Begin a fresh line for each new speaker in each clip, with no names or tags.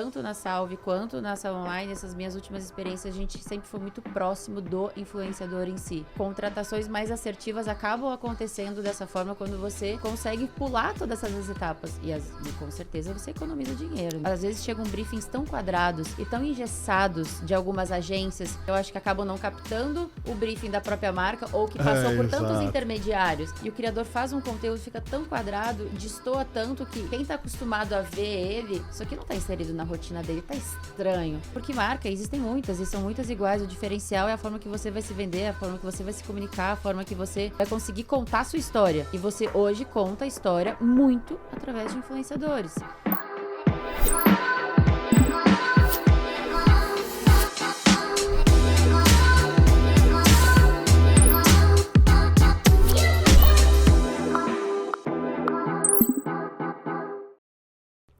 tanto na Salve quanto na Salão Online, essas minhas últimas experiências, a gente sempre foi muito próximo do influenciador em si. Contratações mais assertivas acabam acontecendo dessa forma quando você consegue pular todas essas etapas. E com certeza você economiza dinheiro. Às vezes chegam briefings tão quadrados e tão engessados de algumas agências, eu acho que acabam não captando o briefing da própria marca ou que passou por tantos intermediários. E o criador faz um conteúdo, fica tão quadrado, destoa tanto que quem tá acostumado a ver ele, isso aqui não tá inserido na rotina dele, tá estranho. Porque marca, existem muitas e são muitas iguais. O diferencial é a forma que você vai se vender, a forma que você vai se comunicar, a forma que você vai conseguir contar a sua história. E você hoje conta a história muito através de influenciadores.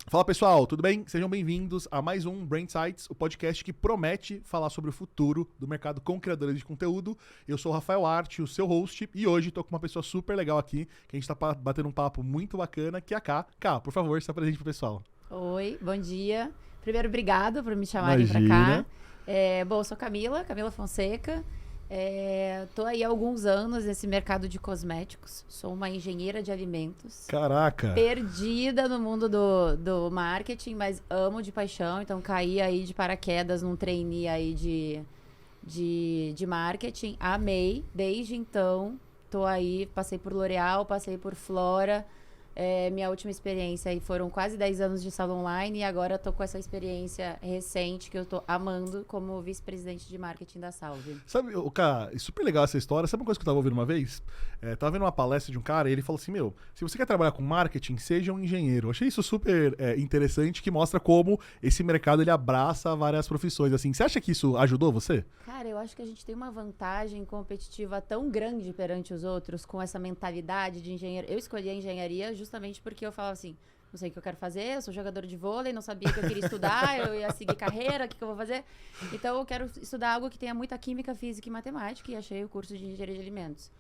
Fala pessoal, tudo bem? Sejam bem-vindos a mais um Brain Sites, o podcast que promete falar sobre o futuro do mercado com criadores de conteúdo. Eu sou o Rafael Arte, o seu host, e hoje tô com uma pessoa super legal aqui, que a gente tá batendo um papo muito bacana, que é a Ká. Ká, por favor, se apresente pro pessoal.
Oi, bom dia. Primeiro, obrigado por me chamarem pra cá. Bom, eu sou Camila Fonseca. Tô aí há alguns anos nesse mercado de cosméticos. Sou uma engenheira de alimentos.
Caraca!
Perdida no mundo do marketing, mas amo de paixão. Então caí aí de paraquedas num trainee aí de marketing. Amei. Desde então, tô aí, passei por L'Oréal, passei por Flora. Minha última experiência aí foram quase 10 anos de Salão Online e agora tô com essa experiência recente que eu tô amando como vice-presidente de marketing da Salve.
Sabe, cara, é super legal essa história. Sabe uma coisa que eu tava ouvindo uma vez? Tava vendo uma palestra de um cara e ele falou assim, se você quer trabalhar com marketing, seja um engenheiro. Eu achei isso super interessante, que mostra como esse mercado ele abraça várias profissões. Assim, você acha que isso ajudou você?
Cara, eu acho que a gente tem uma vantagem competitiva tão grande perante os outros com essa mentalidade de engenheiro. Eu escolhi a engenharia justamente porque eu falava assim, não sei o que eu quero fazer, eu sou jogadora de vôlei, não sabia que eu queria estudar, eu ia seguir carreira, o que eu vou fazer? Então eu quero estudar algo que tenha muita química, física e matemática e achei o curso de engenharia de alimentos.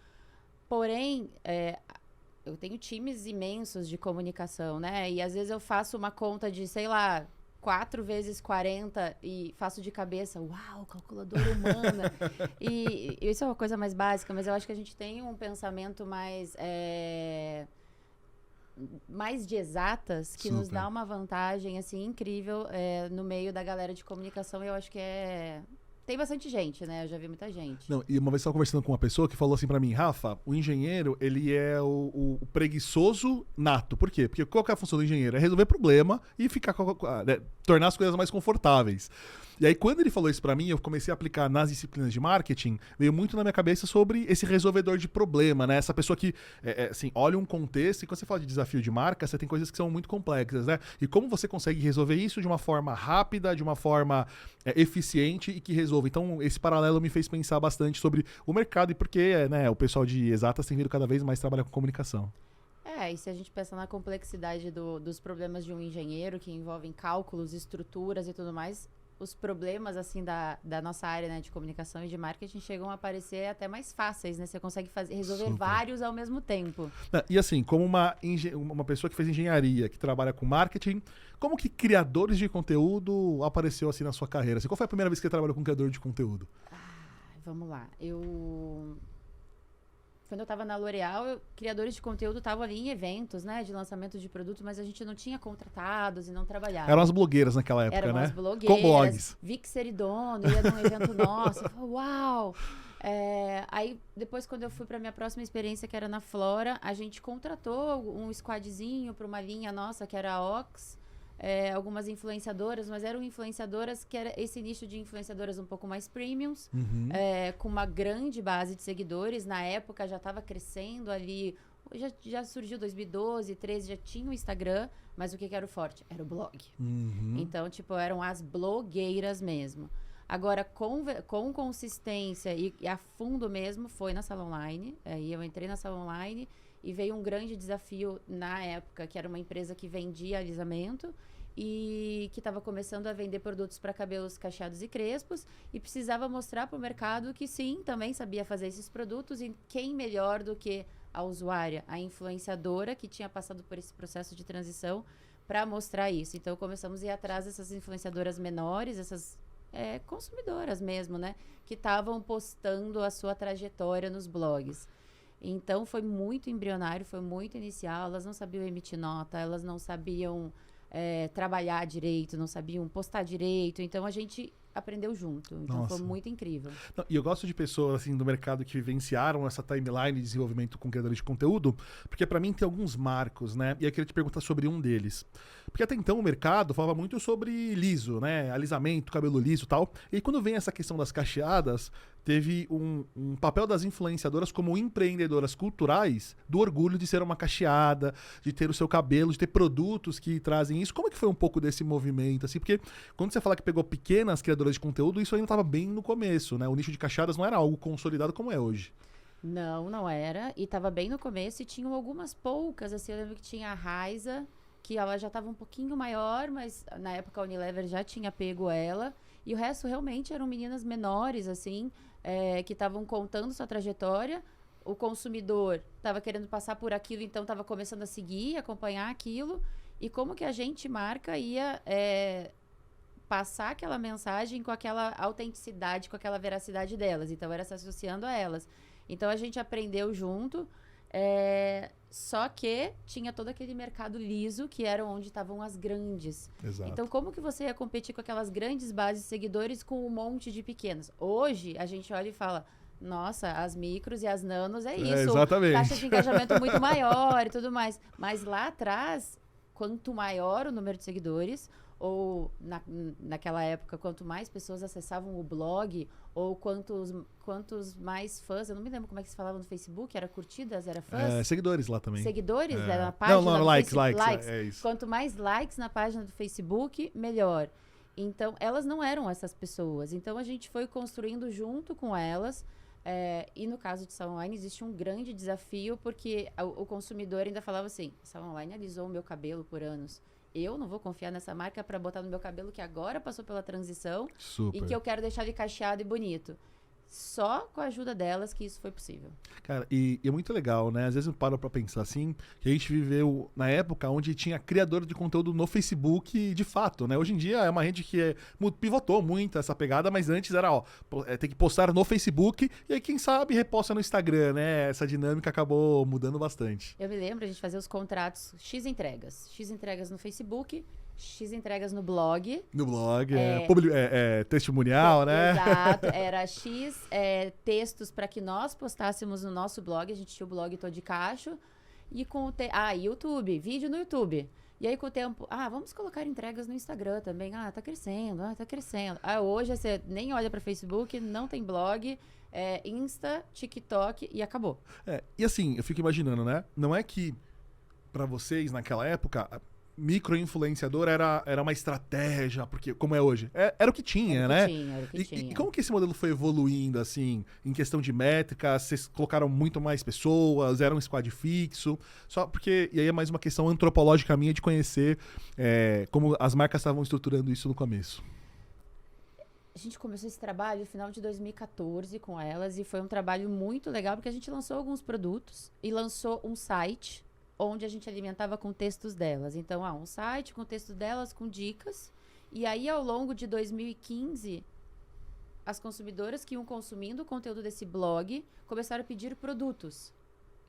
Porém, eu tenho times imensos de comunicação, né? E às vezes eu faço uma conta de, sei lá, 4 vezes 40 e faço de cabeça, uau, calculadora humana. E isso é uma coisa mais básica, mas eu acho que a gente tem um pensamento mais de exatas, que nos dá uma vantagem, assim, incrível no meio da galera de comunicação. E eu acho que tem bastante gente, né? Eu já vi muita gente.
Não, e uma vez eu estava conversando com uma pessoa que falou assim pra mim, Rafa, o engenheiro, ele é o preguiçoso nato. Por quê? Porque qual que é a função do engenheiro? É resolver problema e tornar as coisas mais confortáveis. E aí, quando ele falou isso pra mim, eu comecei a aplicar nas disciplinas de marketing, veio muito na minha cabeça sobre esse resolvedor de problema, né? Essa pessoa que, assim, olha um contexto e quando você fala de desafio de marca, você tem coisas que são muito complexas, né? E como você consegue resolver isso de uma forma rápida, de uma forma eficiente e que resolva. Então, esse paralelo me fez pensar bastante sobre o mercado e porque, né, o pessoal de exatas tem vindo cada vez mais trabalhar com comunicação.
E se a gente pensa na complexidade dos problemas de um engenheiro, que envolvem cálculos, estruturas e tudo mais, os problemas, assim, da nossa área, né, de comunicação e de marketing chegam a parecer até mais fáceis, né? Você consegue resolver vários ao mesmo tempo.
E assim, como uma pessoa que fez engenharia, que trabalha com marketing, como que criadores de conteúdo apareceu assim na sua carreira? Assim, qual foi a primeira vez que você trabalhou com criador de conteúdo?
Vamos lá. Quando eu tava na L'Oréal, criadores de conteúdo estavam ali em eventos, né, de lançamento de produto, mas a gente não tinha contratados e não trabalhava.
Eram as blogueiras naquela época,
Eram
né?
as blogueiras.
Com blogs.
Vi que seridono, ia num evento nosso, eu falei, uau! Aí, depois, quando eu fui pra minha próxima experiência, que era na Flora, a gente contratou um squadzinho pra uma linha nossa, que era a Ox, algumas influenciadoras, mas eram influenciadoras que era esse nicho de influenciadoras um pouco mais premiums, com uma grande base de seguidores. Na época já estava crescendo ali, já surgiu 2012, 2013, já tinha o Instagram, mas o que era o forte? Era o blog. Então, tipo, eram as blogueiras mesmo. Agora, com consistência e a fundo mesmo, foi na Salão Online. Aí eu entrei na Salão Online e veio um grande desafio na época, que era uma empresa que vendia alisamento e que estava começando a vender produtos para cabelos cacheados e crespos e precisava mostrar para o mercado que sim, também sabia fazer esses produtos. E quem melhor do que a usuária, a influenciadora que tinha passado por esse processo de transição para mostrar isso. Então, começamos a ir atrás dessas influenciadoras menores, essas consumidoras mesmo, né? Que estavam postando a sua trajetória nos blogs. Então, foi muito embrionário, foi muito inicial. Elas não sabiam emitir nota, elas não sabiam trabalhar direito, não sabiam postar direito. Então, a gente aprendeu junto. Então, foi muito incrível.
Não, e eu gosto de pessoas, assim, do mercado que vivenciaram essa timeline de desenvolvimento com criadores de conteúdo, porque pra mim tem alguns marcos, né? E eu queria te perguntar sobre um deles. Porque até então o mercado falava muito sobre liso, né? Alisamento, cabelo liso e tal. E quando vem essa questão das cacheadas, teve um papel das influenciadoras como empreendedoras culturais do orgulho de ser uma cacheada, de ter o seu cabelo, de ter produtos que trazem isso. Como é que foi um pouco desse movimento, assim? Porque quando você fala que pegou pequenas criadoras de conteúdo, isso ainda estava bem no começo, né? O nicho de cacheadas não era algo consolidado como é hoje.
Não, não era. E estava bem no começo e tinham algumas poucas, assim, eu lembro que tinha a Raiza, que ela já estava um pouquinho maior, mas na época a Unilever já tinha pego ela. E o resto realmente eram meninas menores, assim, que estavam contando sua trajetória. O consumidor estava querendo passar por aquilo, então estava começando a seguir, acompanhar aquilo. E como que a gente, marca, ia passar aquela mensagem com aquela autenticidade, com aquela veracidade delas. Então, era se associando a elas. Então, a gente aprendeu junto, só que tinha todo aquele mercado liso, que era onde estavam as grandes.
Exato.
Então, como que você ia competir com aquelas grandes bases de seguidores com um monte de pequenas? Hoje, a gente olha e fala, nossa, as micros e as nanos é isso.
Exatamente.
Taxa de engajamento muito maior e tudo mais. Mas lá atrás, quanto maior o número de seguidores, ou naquela época, quanto mais pessoas acessavam o blog, ou quantos mais fãs, eu não me lembro como é que se falava no Facebook, era curtidas, era fãs?
Seguidores lá também.
Seguidores na página
não,
do
likes,
likes.
é isso.
Quanto mais likes na página do Facebook, melhor. Então, elas não eram essas pessoas. Então, a gente foi construindo junto com elas. E no caso de Salão Online, existe um grande desafio, porque o consumidor ainda falava assim, Salão Online alisou o meu cabelo por anos. Eu não vou confiar nessa marca para botar no meu cabelo que agora passou pela transição.
Super.
E que eu quero deixar ele cacheado e bonito. Só com a ajuda delas que isso foi possível.
Cara, e é muito legal, né? Às vezes eu paro pra pensar assim, que a gente viveu na época onde tinha criador de conteúdo no Facebook de fato, né? Hoje em dia é uma rede que pivotou muito essa pegada, mas antes era, tem que postar no Facebook e aí quem sabe reposta no Instagram, né? Essa dinâmica acabou mudando bastante.
Eu me lembro, a gente fazia os contratos X entregas no Facebook, X entregas no blog.
No blog, testemunial, né?
Exato, era X textos para que nós postássemos no nosso blog, a gente tinha o blog todo de cacho, e com o YouTube, vídeo no YouTube. E aí com o tempo, vamos colocar entregas no Instagram também, tá crescendo. Hoje você nem olha para Facebook, não tem blog, Insta, TikTok e acabou.
E assim, eu fico imaginando, né? Não é que para vocês naquela época micro-influenciador era uma estratégia, porque como é hoje, era o que tinha, né?
Era o que tinha.
E como que esse modelo foi evoluindo, assim, em questão de métricas? Vocês colocaram muito mais pessoas, era um squad fixo? Só porque, e aí é mais uma questão antropológica minha de conhecer como as marcas estavam estruturando isso no começo.
A gente começou esse trabalho no final de 2014 com elas, e foi um trabalho muito legal, porque a gente lançou alguns produtos e lançou um site onde a gente alimentava com textos delas. Então, um site com texto delas, com dicas. E aí, ao longo de 2015, as consumidoras que iam consumindo o conteúdo desse blog começaram a pedir produtos.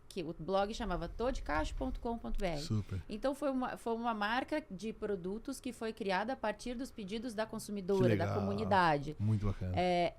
Que o blog chamava todecacho.com.br.
Super.
Então, foi uma marca de produtos que foi criada a partir dos pedidos da consumidora, da comunidade.
Muito bacana.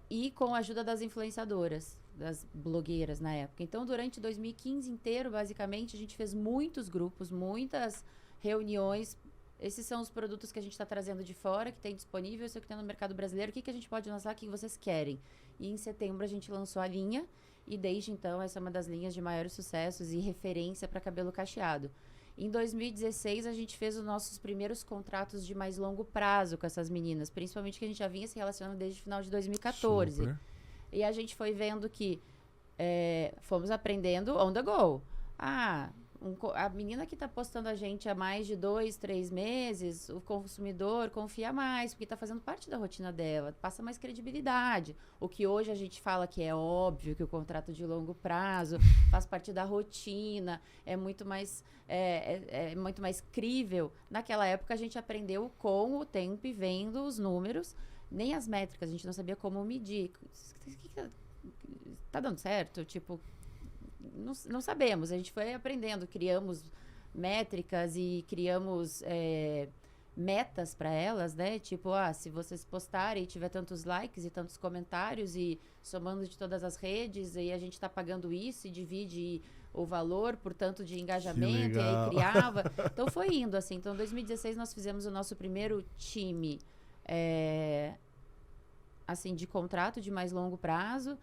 E com a ajuda das influenciadoras, das blogueiras na época. Então, durante 2015 inteiro, basicamente, a gente fez muitos grupos, muitas reuniões. Esses são os produtos que a gente está trazendo de fora, que tem disponível, isso que tem no mercado brasileiro. O que a gente pode lançar, o que vocês querem? E em setembro a gente lançou a linha, e desde então essa é uma das linhas de maiores sucessos e referência para cabelo cacheado. Em 2016, a gente fez os nossos primeiros contratos de mais longo prazo com essas meninas, principalmente que a gente já vinha se relacionando desde o final de 2014.
Super.
E a gente foi vendo que fomos aprendendo on the go. a menina que está postando a gente há mais de 2, 3 meses, o consumidor confia mais, porque está fazendo parte da rotina dela, passa mais credibilidade. O que hoje a gente fala que é óbvio, que o contrato de longo prazo faz parte da rotina, é muito mais crível. Naquela época a gente aprendeu com o tempo e vendo os números, nem as métricas, a gente não sabia como medir. Tá dando certo? Tipo, não sabemos, a gente foi aprendendo, criamos métricas e criamos metas para elas, né? Tipo, se vocês postarem e tiver tantos likes e tantos comentários e somando de todas as redes, e a gente tá pagando isso e divide o valor por tanto de engajamento, e aí criava. Então foi indo assim. Então em 2016 nós fizemos o nosso primeiro time assim, de contrato de mais longo prazo.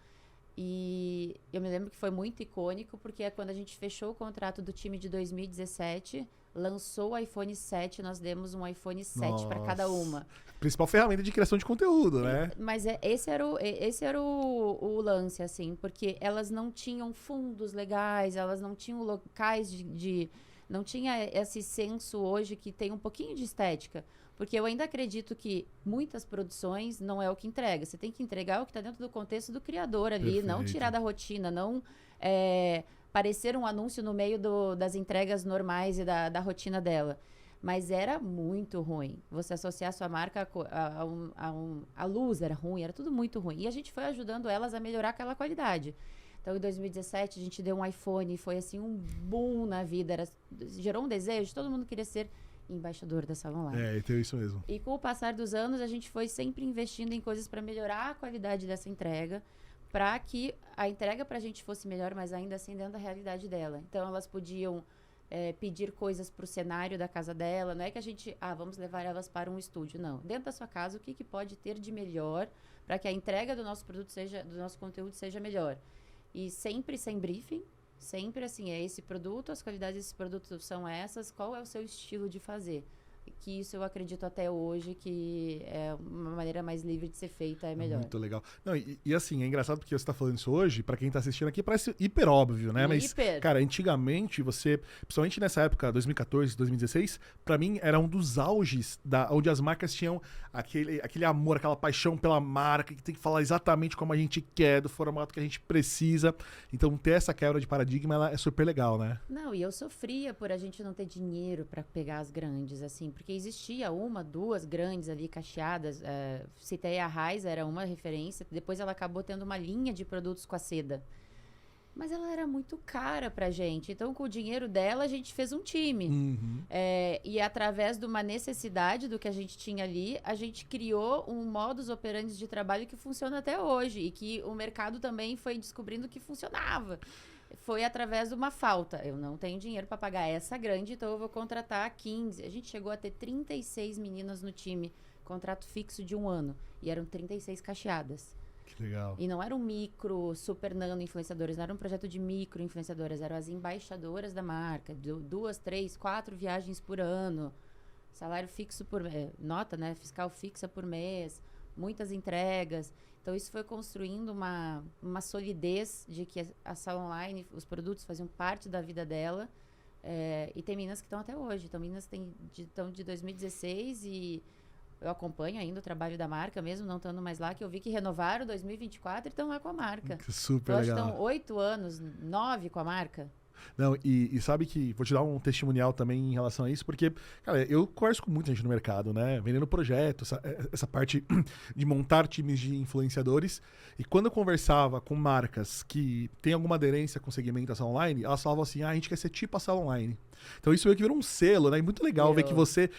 E eu me lembro que foi muito icônico, porque é quando a gente fechou o contrato do time de 2017, lançou o iPhone 7, nós demos um iPhone 7 para cada uma.
Principal ferramenta de criação de conteúdo, né?
Mas esse era o lance, assim, porque elas não tinham fundos legais, elas não tinham locais não tinha esse senso hoje que tem um pouquinho de estética. Porque eu ainda acredito que muitas produções não é o que entrega. Você tem que entregar o que está dentro do contexto do criador ali, Perfeito. Não tirar da rotina, não parecer um anúncio no meio das entregas normais e da rotina dela. Mas era muito ruim. Você associar sua marca a luz era ruim, era tudo muito ruim. E a gente foi ajudando elas a melhorar aquela qualidade. Então, em 2017, a gente deu um iPhone, foi assim um boom na vida. Gerou um desejo, todo mundo queria ser embaixador da Salon Line.
Então isso mesmo.
E com o passar dos anos, a gente foi sempre investindo em coisas para melhorar a qualidade dessa entrega, para que a entrega para a gente fosse melhor, mas ainda assim dentro da realidade dela. Então, elas podiam pedir coisas para o cenário da casa dela. Não é que a gente, vamos levar elas para um estúdio. Não. Dentro da sua casa, o que pode ter de melhor para que a entrega do nosso produto do nosso conteúdo seja melhor? E sempre sem briefing. Sempre assim, esse produto, as qualidades desse produto são essas, qual é o seu estilo de fazer? Que isso eu acredito até hoje que é uma maneira mais livre de ser feita, é melhor. Muito
legal. Não, e assim, é engraçado porque você tá falando isso hoje, pra quem tá assistindo aqui, parece hiper óbvio, né? Mas, cara, antigamente você, principalmente nessa época, 2014, 2016, pra mim era um dos auges onde as marcas tinham aquele amor, aquela paixão pela marca, que tem que falar exatamente como a gente quer, do formato que a gente precisa. Então, ter essa quebra de paradigma, ela é super legal, né?
Não, e eu sofria por a gente não ter dinheiro pra pegar as grandes, assim, porque existia uma, duas grandes ali cacheadas. Citei a Raiz, era uma referência. Depois ela acabou tendo uma linha de produtos com a seda. Mas ela era muito cara pra gente. Então, com o dinheiro dela, a gente fez um time.
Uhum.
E através de uma necessidade do que a gente tinha ali, a gente criou um modus operandi de trabalho que funciona até hoje. E que o mercado também foi descobrindo que funcionava. Foi através de uma falta. Eu não tenho dinheiro para pagar essa grande, então eu vou contratar 15. A gente chegou a ter 36 meninas no time, contrato fixo de 1 ano. E eram 36 cacheadas.
Que legal.
E não eram micro, super nano influenciadoras, não era um projeto de micro influenciadoras, eram as embaixadoras da marca. 2, 3, 4 viagens por ano, salário fixo por nota, né? Fiscal fixa por mês, muitas entregas. Então, isso foi construindo uma solidez de que a Salon Line, os produtos faziam parte da vida dela. E tem meninas que estão até hoje. Então, meninas estão de 2016 e eu acompanho ainda o trabalho da marca, mesmo não estando mais lá, que eu vi que renovaram 2024 e estão lá com a marca.
Super legal.
Estão 8 anos, 9 com a marca.
Não, e sabe que vou te dar um testemunial também em relação a isso, porque, cara, eu converso com muita gente no mercado, né? Vendendo projeto, essa parte de montar times de influenciadores. E quando eu conversava com marcas que têm alguma aderência com segmentação online, elas falavam assim: a gente quer ser tipo a Salon Online. Então isso meio que virou um selo, né? E muito legal ver que você,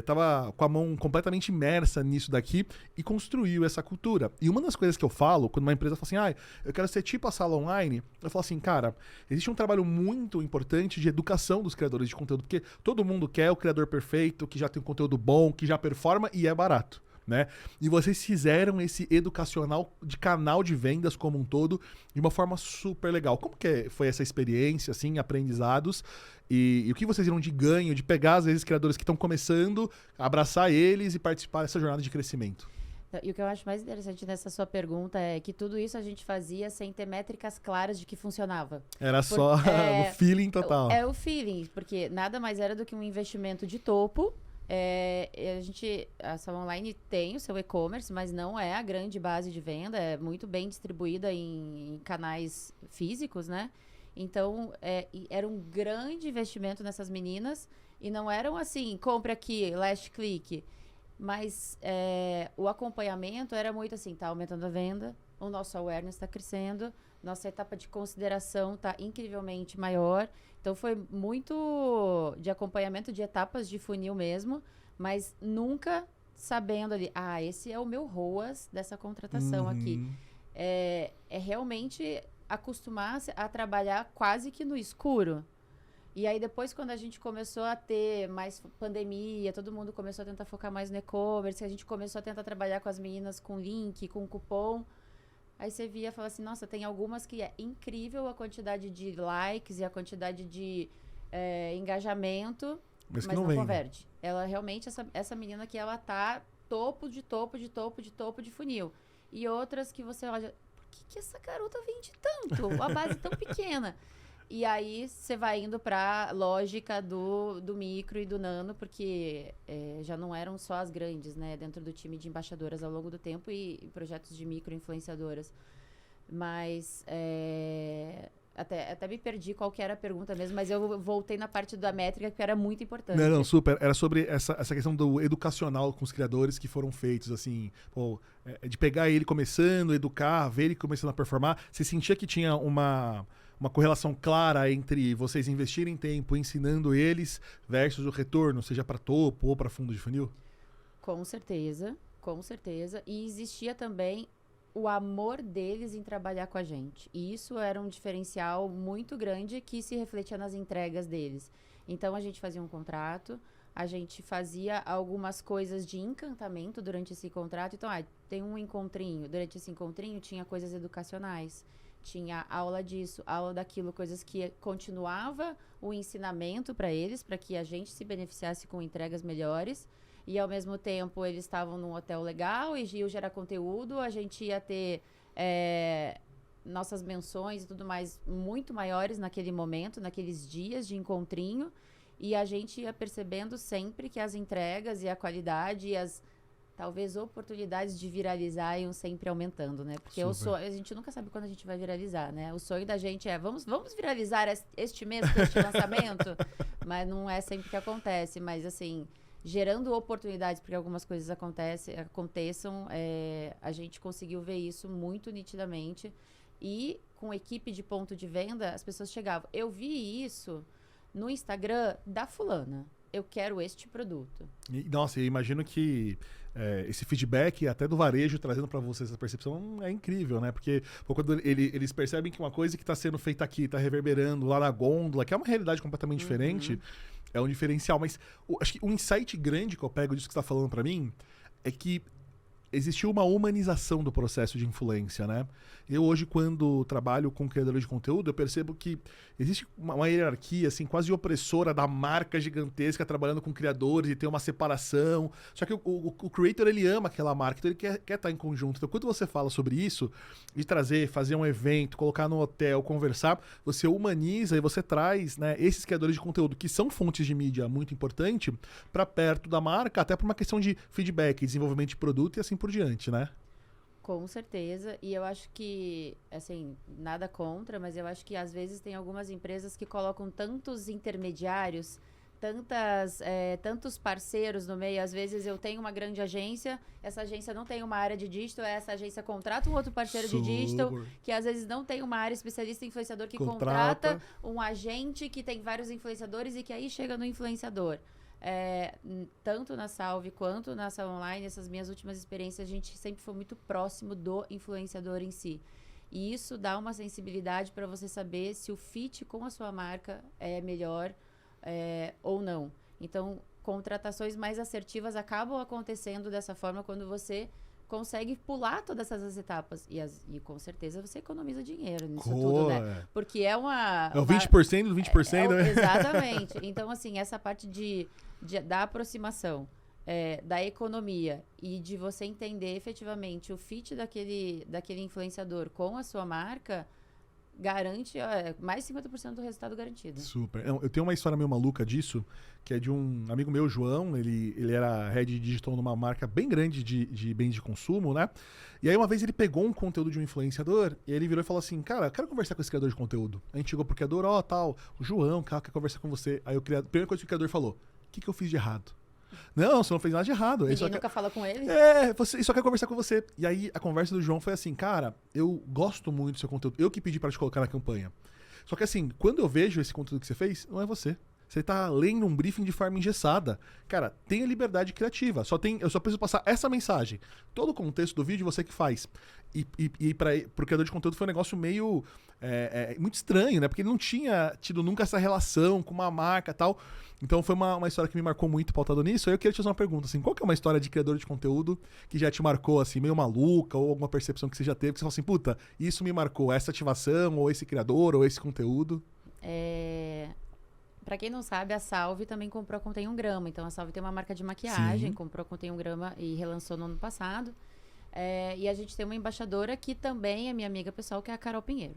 tava com a mão completamente imersa nisso daqui e construiu essa cultura. E uma das coisas que eu falo, quando uma empresa fala assim: eu quero ser tipo a Salon Online, eu falo assim, cara, existe um trabalho muito importante de educação dos criadores de conteúdo, porque todo mundo quer o criador perfeito, que já tem um conteúdo bom, que já performa e é barato, né? E vocês fizeram esse educacional de canal de vendas como um todo de uma forma super legal. Como que foi essa experiência, assim, aprendizados? E o que vocês viram de ganho, de pegar, às vezes, criadores que estão começando, abraçar eles e participar dessa jornada de crescimento?
E o que eu acho mais interessante nessa sua pergunta é que tudo isso a gente fazia sem ter métricas claras de que funcionava.
Era só o feeling total.
É o feeling, porque nada mais era do que um investimento de topo. A Salão Online tem o seu e-commerce, mas não é a grande base de venda, é muito bem distribuída em canais físicos, né? Então, era um grande investimento nessas meninas e não eram assim, compre aqui, last click. Mas o acompanhamento era muito assim, tá aumentando a venda, o nosso awareness está crescendo, nossa etapa de consideração está incrivelmente maior. Então, foi muito de acompanhamento de etapas de funil mesmo, mas nunca sabendo ali, esse é o meu ROAS dessa contratação aqui. É realmente acostumar a trabalhar quase que no escuro. E aí, depois, quando a gente começou a ter mais pandemia, todo mundo começou a tentar focar mais no e-commerce, a gente começou a tentar trabalhar com as meninas com link, com cupom. Aí você via e falava assim, nossa, tem algumas que é incrível a quantidade de likes e a quantidade de engajamento, mas não converte. Ela realmente, essa menina aqui, ela tá topo de funil. E outras que você olha, por que essa garota vende tanto? A base tão pequena. E aí você vai indo para lógica do micro e do nano, porque já não eram só as grandes, né? Dentro do time de embaixadoras ao longo do tempo e projetos de micro influenciadoras. Mas até me perdi qual que era a pergunta mesmo, mas eu voltei na parte da métrica, que era muito importante.
Não, super. Era sobre essa questão do educacional com os criadores que foram feitos, assim, de pegar ele começando, educar, ver ele começando a performar. Você sentia que tinha uma correlação clara entre vocês investirem tempo ensinando eles versus o retorno, seja para topo ou para fundo de funil?
Com certeza. E existia também o amor deles em trabalhar com a gente. E isso era um diferencial muito grande que se refletia nas entregas deles. Então, a gente fazia um contrato, a gente fazia algumas coisas de encantamento durante esse contrato. Então, tem um encontrinho. Durante esse encontrinho, tinha coisas educacionais. Tinha aula disso, aula daquilo, coisas que continuava o ensinamento para eles, para que a gente se beneficiasse com entregas melhores. E, ao mesmo tempo, eles estavam num hotel legal e iam gerar conteúdo. A gente ia ter nossas menções e tudo mais muito maiores naquele momento, naqueles dias de encontrinho. E a gente ia percebendo sempre que as entregas e a qualidade e as talvez oportunidades de viralizar iam sempre aumentando, né? Porque a gente nunca sabe quando a gente vai viralizar, né? O sonho da gente vamos viralizar este mês com este lançamento, mas não é sempre que acontece. Mas, assim, gerando oportunidades para que algumas coisas aconteçam, a gente conseguiu ver isso muito nitidamente. E com equipe de ponto de venda, as pessoas chegavam. Eu vi isso no Instagram da fulana. Eu quero este produto.
Nossa, eu imagino que esse feedback, até do varejo, trazendo para vocês essa percepção, é incrível, né? Porque quando eles percebem que uma coisa que está sendo feita aqui está reverberando lá na gôndola, que é uma realidade completamente diferente, é um diferencial. Mas acho que um insight grande que eu pego disso que você está falando para mim é que existiu uma humanização do processo de influência, né? Eu hoje, quando trabalho com criadores de conteúdo, eu percebo que existe uma hierarquia, assim, quase opressora da marca gigantesca trabalhando com criadores e tem uma separação. Só que o creator, ele ama aquela marca, então ele quer estar em conjunto. Então, quando você fala sobre isso, de fazer um evento, colocar no hotel, conversar, você humaniza e você traz, né, esses criadores de conteúdo, que são fontes de mídia muito importante, para perto da marca, até por uma questão de feedback, desenvolvimento de produto e assim por diante, né?
Com certeza, e eu acho que, assim, nada contra, mas eu acho que às vezes tem algumas empresas que colocam tantos intermediários, tantos parceiros no meio. Às vezes eu tenho uma grande agência, essa agência não tem uma área de digital, essa agência contrata um outro parceiro de digital, que às vezes não tem uma área especialista em influenciador que contrata um agente que tem vários influenciadores e que aí chega no influenciador. Tanto na Salve quanto na Salão Online, essas minhas últimas experiências, a gente sempre foi muito próximo do influenciador em si. E isso dá uma sensibilidade para você saber se o fit com a sua marca é melhor ou não. Então, contratações mais assertivas acabam acontecendo dessa forma quando você consegue pular todas essas etapas. E com certeza você economiza dinheiro nisso tudo, né? Porque é uma...
É o 20% do 20%, né?
Exatamente. Então, assim, essa parte da aproximação da economia e de você entender efetivamente o fit daquele influenciador com a sua marca, garante mais 50% do resultado garantido.
Super. Eu tenho uma história meio maluca disso, que é de um amigo meu, João. Ele era head digital numa marca bem grande de bens de consumo, né? E aí uma vez ele pegou um conteúdo de um influenciador e ele virou e falou assim, cara, eu quero conversar com esse criador de conteúdo. A gente chegou pro criador, tal, o João, cara, quer conversar com você. Aí a primeira coisa que o criador falou, o que eu fiz de errado? Não, você não fez nada de errado.
Ninguém nunca fala com ele?
Ele só quer conversar com você. E aí a conversa do João foi assim, cara, eu gosto muito do seu conteúdo. Eu que pedi pra te colocar na campanha. Só que assim, quando eu vejo esse conteúdo que você fez, não é você. Você tá lendo um briefing de forma engessada. Cara, tenha liberdade criativa. Eu só preciso passar essa mensagem. Todo o contexto do vídeo você que faz. E pro criador de conteúdo foi um negócio meio... muito estranho, né? Porque ele não tinha tido nunca essa relação com uma marca e tal. Então foi uma história que me marcou muito pautado nisso. Aí eu queria te fazer uma pergunta, assim, qual que é uma história de criador de conteúdo que já te marcou, assim, meio maluca, ou alguma percepção que você já teve, que você fala assim, puta, isso me marcou, essa ativação, ou esse criador, ou esse conteúdo?
Pra quem não sabe, a Salve também comprou a Contém 1 Grama. Então a Salve tem uma marca de maquiagem,
Sim.
comprou a Contém 1 Grama e relançou no ano passado. E a gente tem uma embaixadora que também é minha amiga pessoal, que é a Carol Pinheiro.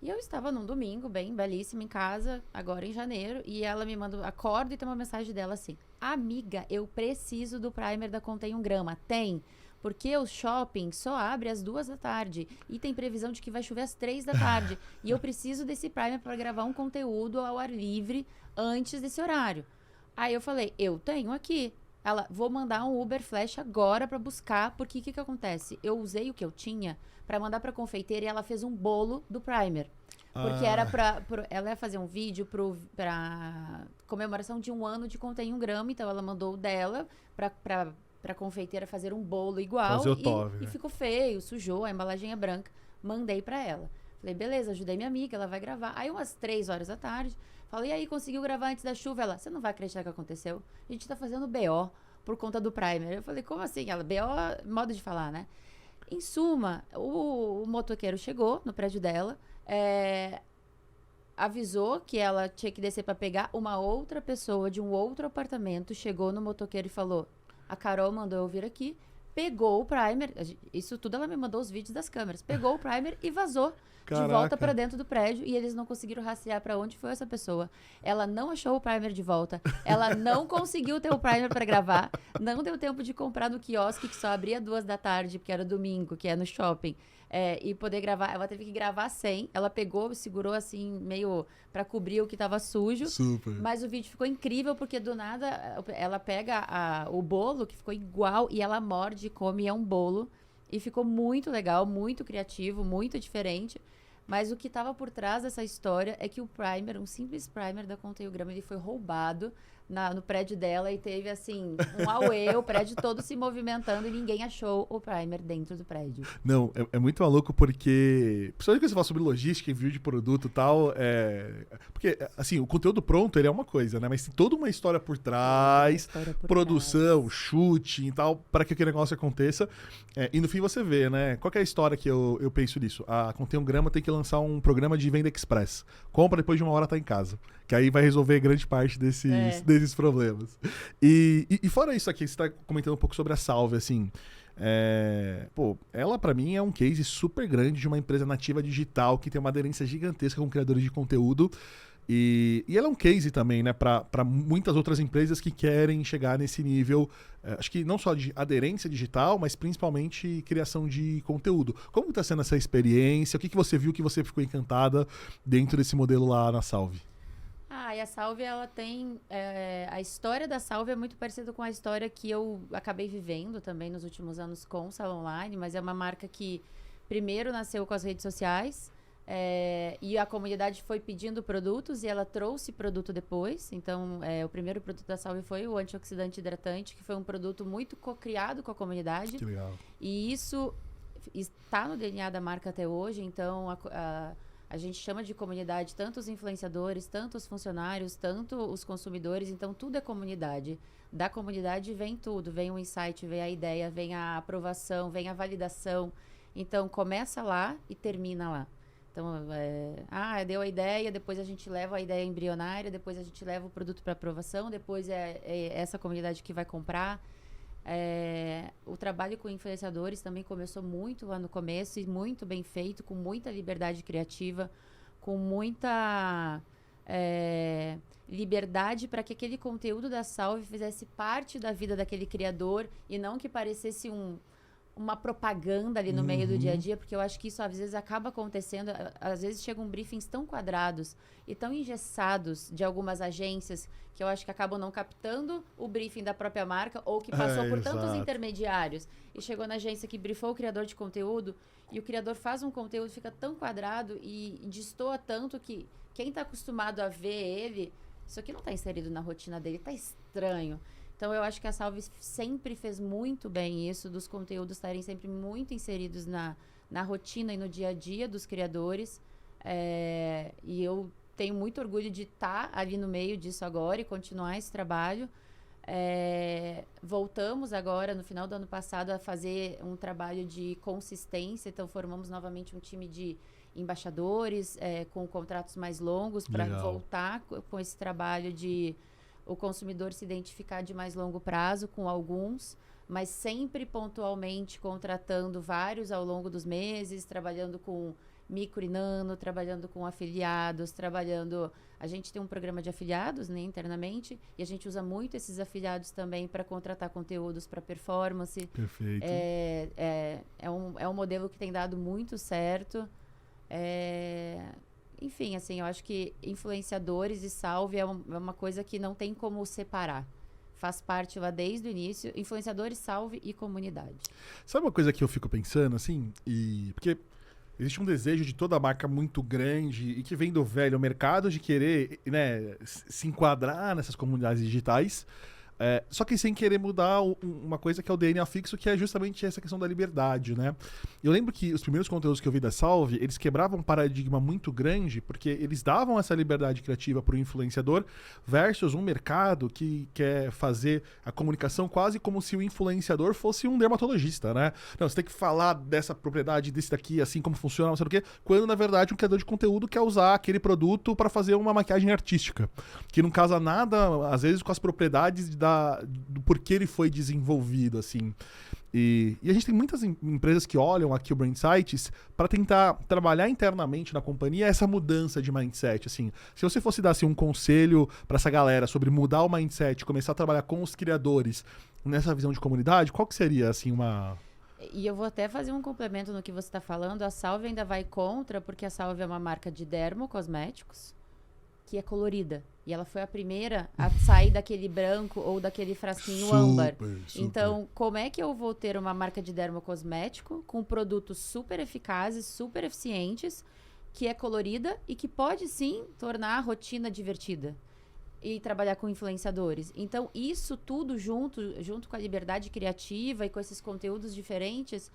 E eu estava num domingo, bem belíssima, em casa, agora em janeiro, e ela me manda, acorda e tem uma mensagem dela assim, amiga, eu preciso do primer da Contém 1 Grama. Tem, porque o shopping só abre às 2 da tarde e tem previsão de que vai chover às 3 da tarde. E eu preciso desse primer para gravar um conteúdo ao ar livre antes desse horário. Aí eu falei, eu tenho aqui. Ela, vou mandar um Uber Flash agora para buscar, porque o que acontece? Eu usei o que eu tinha para mandar para confeiteira e ela fez um bolo do primer. Porque era ela ia fazer um vídeo pra comemoração de 1 ano de Contém 1 Grama, então ela mandou o dela pra confeiteira fazer um bolo igual.
Fazer o top,
e ficou feio, sujou, a embalagem é branca. Mandei pra ela. Falei, beleza, ajudei minha amiga, ela vai gravar. Aí umas 3 horas da tarde, falei, e aí, conseguiu gravar antes da chuva? Ela, você não vai acreditar que aconteceu? A gente tá fazendo BO por conta do primer. Eu falei, como assim? Ela, BO, modo de falar, né? Em suma, o motoqueiro chegou no prédio dela, avisou que ela tinha que descer pra pegar. Uma outra pessoa de um outro apartamento chegou no motoqueiro e falou, a Carol mandou eu vir aqui, pegou o primer, isso tudo ela me mandou os vídeos das câmeras, pegou o primer e vazou.
Caraca.
De volta pra dentro do prédio, e eles não conseguiram rastrear pra onde foi essa pessoa. Ela não achou o primer de volta, ela não conseguiu ter o primer pra gravar, não deu tempo de comprar no quiosque, que só abria 2 da tarde, porque era domingo, que é no shopping, e poder gravar. Ela teve que gravar sem, ela pegou, segurou assim, meio pra cobrir o que tava sujo.
Super.
Mas o vídeo ficou incrível, porque do nada ela pega o bolo, que ficou igual, e ela morde e come, e é um bolo. E ficou muito legal, muito criativo, muito diferente. Mas o que estava por trás dessa história é que o primer, um simples primer da Contém 1 Grama, ele foi roubado no prédio dela e teve, assim, um auê, o prédio todo se movimentando e ninguém achou o primer dentro do prédio.
Não, é muito maluco porque, principalmente quando você fala sobre logística, envio de produto e tal, porque, assim, o conteúdo pronto, ele é uma coisa, né? Mas tem toda uma história por trás, produção, chute e tal, para que aquele negócio aconteça. E no fim você vê, né? Qual que é a história que eu penso nisso? A Contém 1 Grama tem que lançar um programa de venda express. Compra, depois de 1 hora tá em casa. Que aí vai resolver grande parte desses problemas. E fora isso aqui, você tá comentando um pouco sobre a Salve, assim... ela pra mim é um case super grande de uma empresa nativa digital que tem uma aderência gigantesca com criadores de conteúdo. E ela é um case também, né, para muitas outras empresas que querem chegar nesse nível, acho que não só de aderência digital, mas principalmente criação de conteúdo. Como está sendo essa experiência? O que você viu que você ficou encantada dentro desse modelo lá na Salve?
E a Salve, ela tem... a história da Salve é muito parecida com a história que eu acabei vivendo também nos últimos anos com o Salão Online, mas é uma marca que primeiro nasceu com as redes sociais, e a comunidade foi pedindo produtos e ela trouxe produto depois. Então, o primeiro produto da Salve foi o antioxidante hidratante, que foi um produto muito co-criado com a comunidade.
Que legal.
E isso está no DNA da marca até hoje. Então, a gente chama de comunidade tanto os influenciadores, tanto os funcionários, tanto os consumidores. Então, tudo é comunidade. Da comunidade vem tudo. Vem o insight, vem a ideia, vem a aprovação, vem a validação. Então, começa lá e termina lá. Então, deu a ideia, depois a gente leva a ideia embrionária, depois a gente leva o produto para aprovação, depois é essa comunidade que vai comprar. O trabalho com influenciadores também começou muito lá no começo e muito bem feito, com muita liberdade criativa, com muita liberdade para que aquele conteúdo da Salve fizesse parte da vida daquele criador e não que parecesse uma propaganda ali no meio do dia a dia, porque eu acho que isso às vezes acaba acontecendo, às vezes chegam briefings tão quadrados e tão engessados de algumas agências que eu acho que acabam não captando o briefing da própria marca ou que passou por tantos intermediários e chegou na agência que briefou o criador de conteúdo e o criador faz um conteúdo, fica tão quadrado e destoa tanto que quem está acostumado a ver ele, isso aqui não está inserido na rotina dele, está estranho. Então, eu acho que a Salve sempre fez muito bem isso, dos conteúdos estarem sempre muito inseridos na rotina e no dia a dia dos criadores. E eu tenho muito orgulho de estar ali no meio disso agora e continuar esse trabalho. Voltamos agora, no final do ano passado, a fazer um trabalho de consistência. Então, formamos novamente um time de embaixadores com contratos mais longos para voltar com esse trabalho de o consumidor se identificar de mais longo prazo com alguns, mas sempre pontualmente contratando vários ao longo dos meses, trabalhando com micro e nano, trabalhando com afiliados, A gente tem um programa de afiliados, né, internamente, e a gente usa muito esses afiliados também para contratar conteúdos para performance.
Perfeito.
É um modelo que tem dado muito certo. Enfim, assim, eu acho que influenciadores e Salve é uma coisa que não tem como separar. Faz parte lá desde o início. Influenciadores, Salve e comunidade.
Sabe uma coisa que eu fico pensando, assim? Porque existe um desejo de toda marca muito grande e que vem do velho mercado de querer, né, se enquadrar nessas comunidades digitais. Só que sem querer mudar uma coisa que é o DNA fixo, que é justamente essa questão da liberdade, né? Eu lembro que os primeiros conteúdos que eu vi da Salve, eles quebravam um paradigma muito grande, porque eles davam essa liberdade criativa para o influenciador versus um mercado que quer fazer a comunicação quase como se o influenciador fosse um dermatologista, né? Não, você tem que falar dessa propriedade, desse daqui, assim como funciona, não sei o quê, quando na verdade um criador de conteúdo quer usar aquele produto para fazer uma maquiagem artística, que não casa nada, às vezes, com as propriedades do porquê ele foi desenvolvido, assim. E a gente tem muitas empresas que olham aqui o Brand Insights para tentar trabalhar internamente na companhia essa mudança de mindset, assim. Se você fosse dar assim, um conselho para essa galera sobre mudar o mindset, começar a trabalhar com os criadores nessa visão de comunidade, qual que seria, assim, uma...
E eu vou até fazer um complemento no que você está falando. A Salve ainda vai contra, porque a Salve é uma marca de dermocosméticos que é colorida. E ela foi a primeira a sair daquele branco ou daquele frasquinho âmbar. Então, como é que eu vou ter uma marca de dermocosmético com produtos super eficazes, super eficientes, que é colorida e que pode, sim, tornar a rotina divertida? E trabalhar com influenciadores. Então, isso tudo junto com a liberdade criativa e com esses conteúdos diferentes,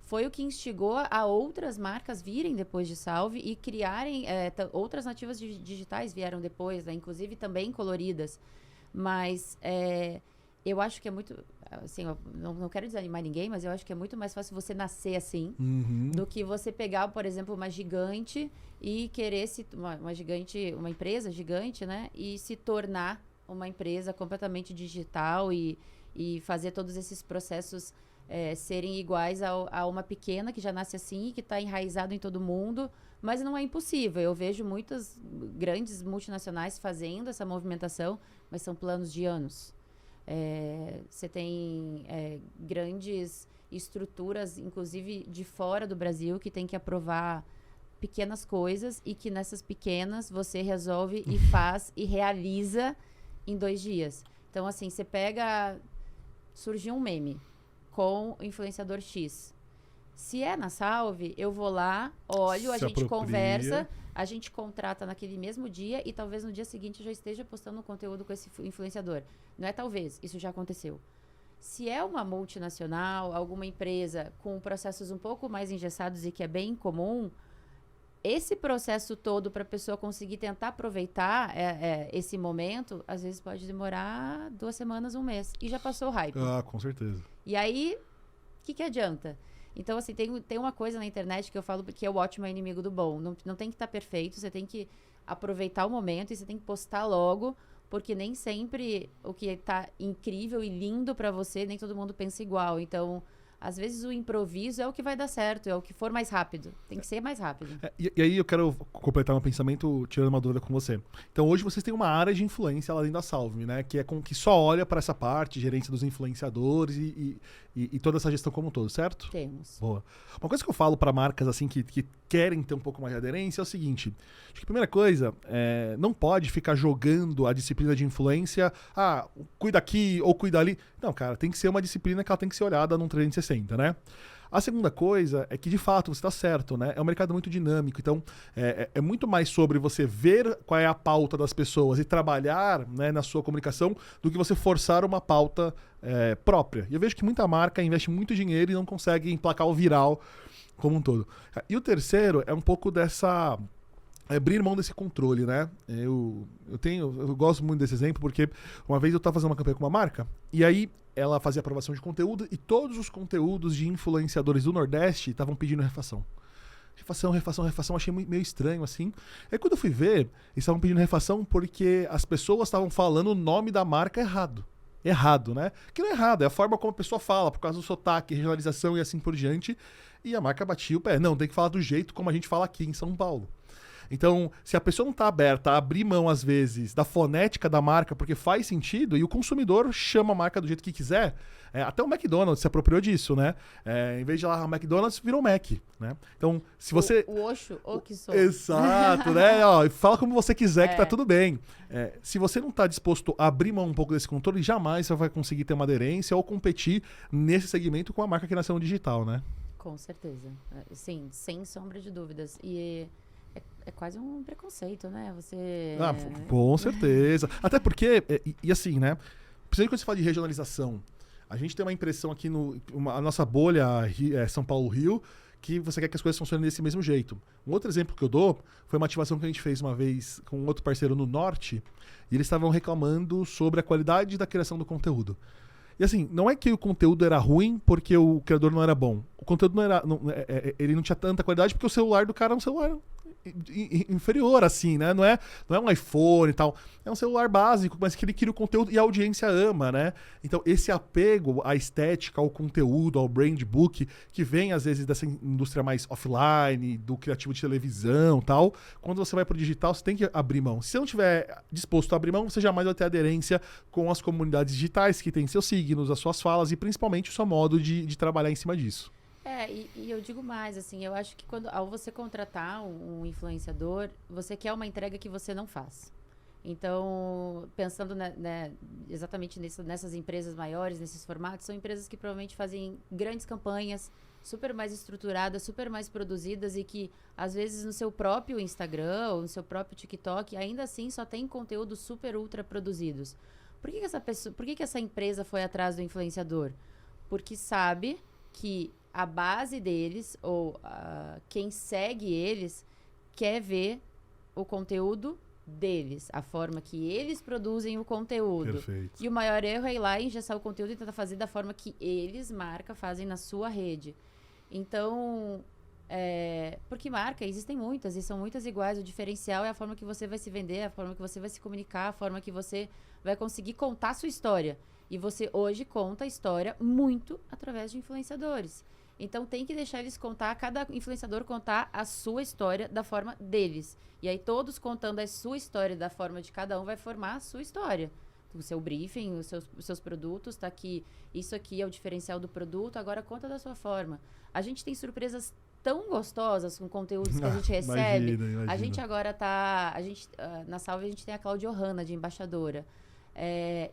foi o que instigou a outras marcas virem depois de Salve e criarem... outras nativas digitais vieram depois, né? Inclusive também coloridas. Mas eu acho que é muito... Assim, eu não quero desanimar ninguém, mas eu acho que é muito mais fácil você nascer assim do que você pegar, por exemplo, uma gigante e querer uma empresa gigante, né? E se tornar uma empresa completamente digital e fazer todos esses processos serem iguais a uma pequena que já nasce assim, que está enraizado em todo mundo, mas não é impossível. Eu vejo muitas grandes multinacionais fazendo essa movimentação, mas são planos de anos. Você tem grandes estruturas, inclusive de fora do Brasil, que tem que aprovar pequenas coisas e que nessas pequenas você resolve e faz e realiza em 2 dias. Então, assim, você pega... Surgiu um meme com o influenciador X. Se é na Salve, eu vou lá, olho, a gente conversa, a gente contrata naquele mesmo dia e talvez no dia seguinte eu já esteja postando um conteúdo com esse influenciador. Não é talvez, isso já aconteceu. Se é uma multinacional, alguma empresa com processos um pouco mais engessados e que é bem comum, esse processo todo para a pessoa conseguir tentar aproveitar esse momento, às vezes pode demorar 2 semanas, 1 mês. E já passou o hype.
Ah, com certeza.
E aí, o que adianta? Então, assim, tem uma coisa na internet que eu falo que é o ótimo é inimigo do bom. Não tem que estar perfeito, você tem que aproveitar o momento e você tem que postar logo, porque nem sempre o que tá incrível e lindo para você, nem todo mundo pensa igual. Então, às vezes o improviso é o que vai dar certo, é o que for mais rápido. Tem que ser mais rápido.
E aí eu quero completar meu pensamento tirando uma dúvida com você. Então hoje vocês têm uma área de influência lá dentro da Salve, né? Que é que só olha para essa parte, gerência dos influenciadores e toda essa gestão como um todo, certo?
Temos.
Boa. Uma coisa que eu falo para marcas assim que querem ter um pouco mais de aderência é o seguinte. Acho que a primeira coisa, não pode ficar jogando a disciplina de influência, cuida aqui ou cuida ali. Não, cara, tem que ser uma disciplina que ela tem que ser olhada num 360, né? A segunda coisa é que, de fato, você está certo, né? É um mercado muito dinâmico, então é muito mais sobre você ver qual é a pauta das pessoas e trabalhar, né, na sua comunicação do que você forçar uma pauta própria. E eu vejo que muita marca investe muito dinheiro e não consegue emplacar o viral como um todo. E o terceiro é um pouco dessa... abrir mão desse controle, né? Eu gosto muito desse exemplo porque uma vez eu estava fazendo uma campanha com uma marca e aí ela fazia aprovação de conteúdo e todos os conteúdos de influenciadores do Nordeste estavam pedindo refação. Refação, achei meio estranho, assim. Aí quando eu fui ver, eles estavam pedindo refação porque as pessoas estavam falando o nome da marca errado. Errado, né? Que não é errado, é a forma como a pessoa fala, por causa do sotaque, regionalização e assim por diante. E a marca batia o pé. Não, tem que falar do jeito como a gente fala aqui em São Paulo. Então, se a pessoa não está aberta a abrir mão, às vezes, da fonética da marca, porque faz sentido, e o consumidor chama a marca do jeito que quiser, até o McDonald's se apropriou disso, né? Em vez de lá, o McDonald's virou Mac, né? Então, se você...
O Oxo, ou que sou.
Exato, né? Ó, fala como você quiser que tá tudo bem. Se você não está disposto a abrir mão um pouco desse controle, jamais você vai conseguir ter uma aderência ou competir nesse segmento com a marca que nasceu no digital, né?
Com certeza. Sim, sem sombra de dúvidas. E... É quase um preconceito, né? Você...
Com certeza. Até porque, e assim, né? Principalmente quando você fala de regionalização, a gente tem uma impressão aqui a nossa bolha São Paulo-Rio, que você quer que as coisas funcionem desse mesmo jeito. Um outro exemplo que eu dou foi uma ativação que a gente fez uma vez com um outro parceiro no Norte, e eles estavam reclamando sobre a qualidade da criação do conteúdo. E assim, não é que o conteúdo era ruim porque o criador não era bom. O conteúdo ele não tinha tanta qualidade porque o celular do cara é um celular inferior, assim, né? Não é um iPhone e tal. É um celular básico, mas que ele cria o conteúdo e a audiência ama, né? Então, esse apego à estética, ao conteúdo, ao brand book, que vem, às vezes, dessa indústria mais offline, do criativo de televisão e tal, quando você vai pro digital, você tem que abrir mão. Se você não tiver disposto a abrir mão, você jamais vai ter aderência com as comunidades digitais, que têm seus signos, as suas falas e, principalmente, o seu modo de trabalhar em cima disso.
E eu digo mais, assim, eu acho que ao você contratar um influenciador, você quer uma entrega que você não faz. Então, pensando exatamente nessas empresas maiores, nesses formatos, são empresas que provavelmente fazem grandes campanhas, super mais estruturadas, super mais produzidas e que, às vezes, no seu próprio Instagram ou no seu próprio TikTok, ainda assim só tem conteúdos super ultra produzidos. Por que essa empresa foi atrás do influenciador? Porque sabe que a base deles, ou quem segue eles, quer ver o conteúdo deles, a forma que eles produzem o conteúdo.
Perfeito.
E o maior erro é ir lá e engessar o conteúdo e tentar fazer da forma que eles, marca, fazem na sua rede. Então, porque marca, existem muitas, e são muitas iguais. O diferencial é a forma que você vai se vender, a forma que você vai se comunicar, a forma que você vai conseguir contar a sua história. E você hoje conta a história muito através de influenciadores. Então tem que deixar eles contar, cada influenciador contar a sua história da forma deles. E aí todos contando a sua história da forma de cada um vai formar a sua história. O seu briefing, os seus produtos, tá aqui, isso aqui é o diferencial do produto, agora conta da sua forma. A gente tem surpresas tão gostosas com conteúdos que a gente recebe.
Imagina.
A gente agora na Salve a gente tem a Cláudia Ohana, de embaixadora.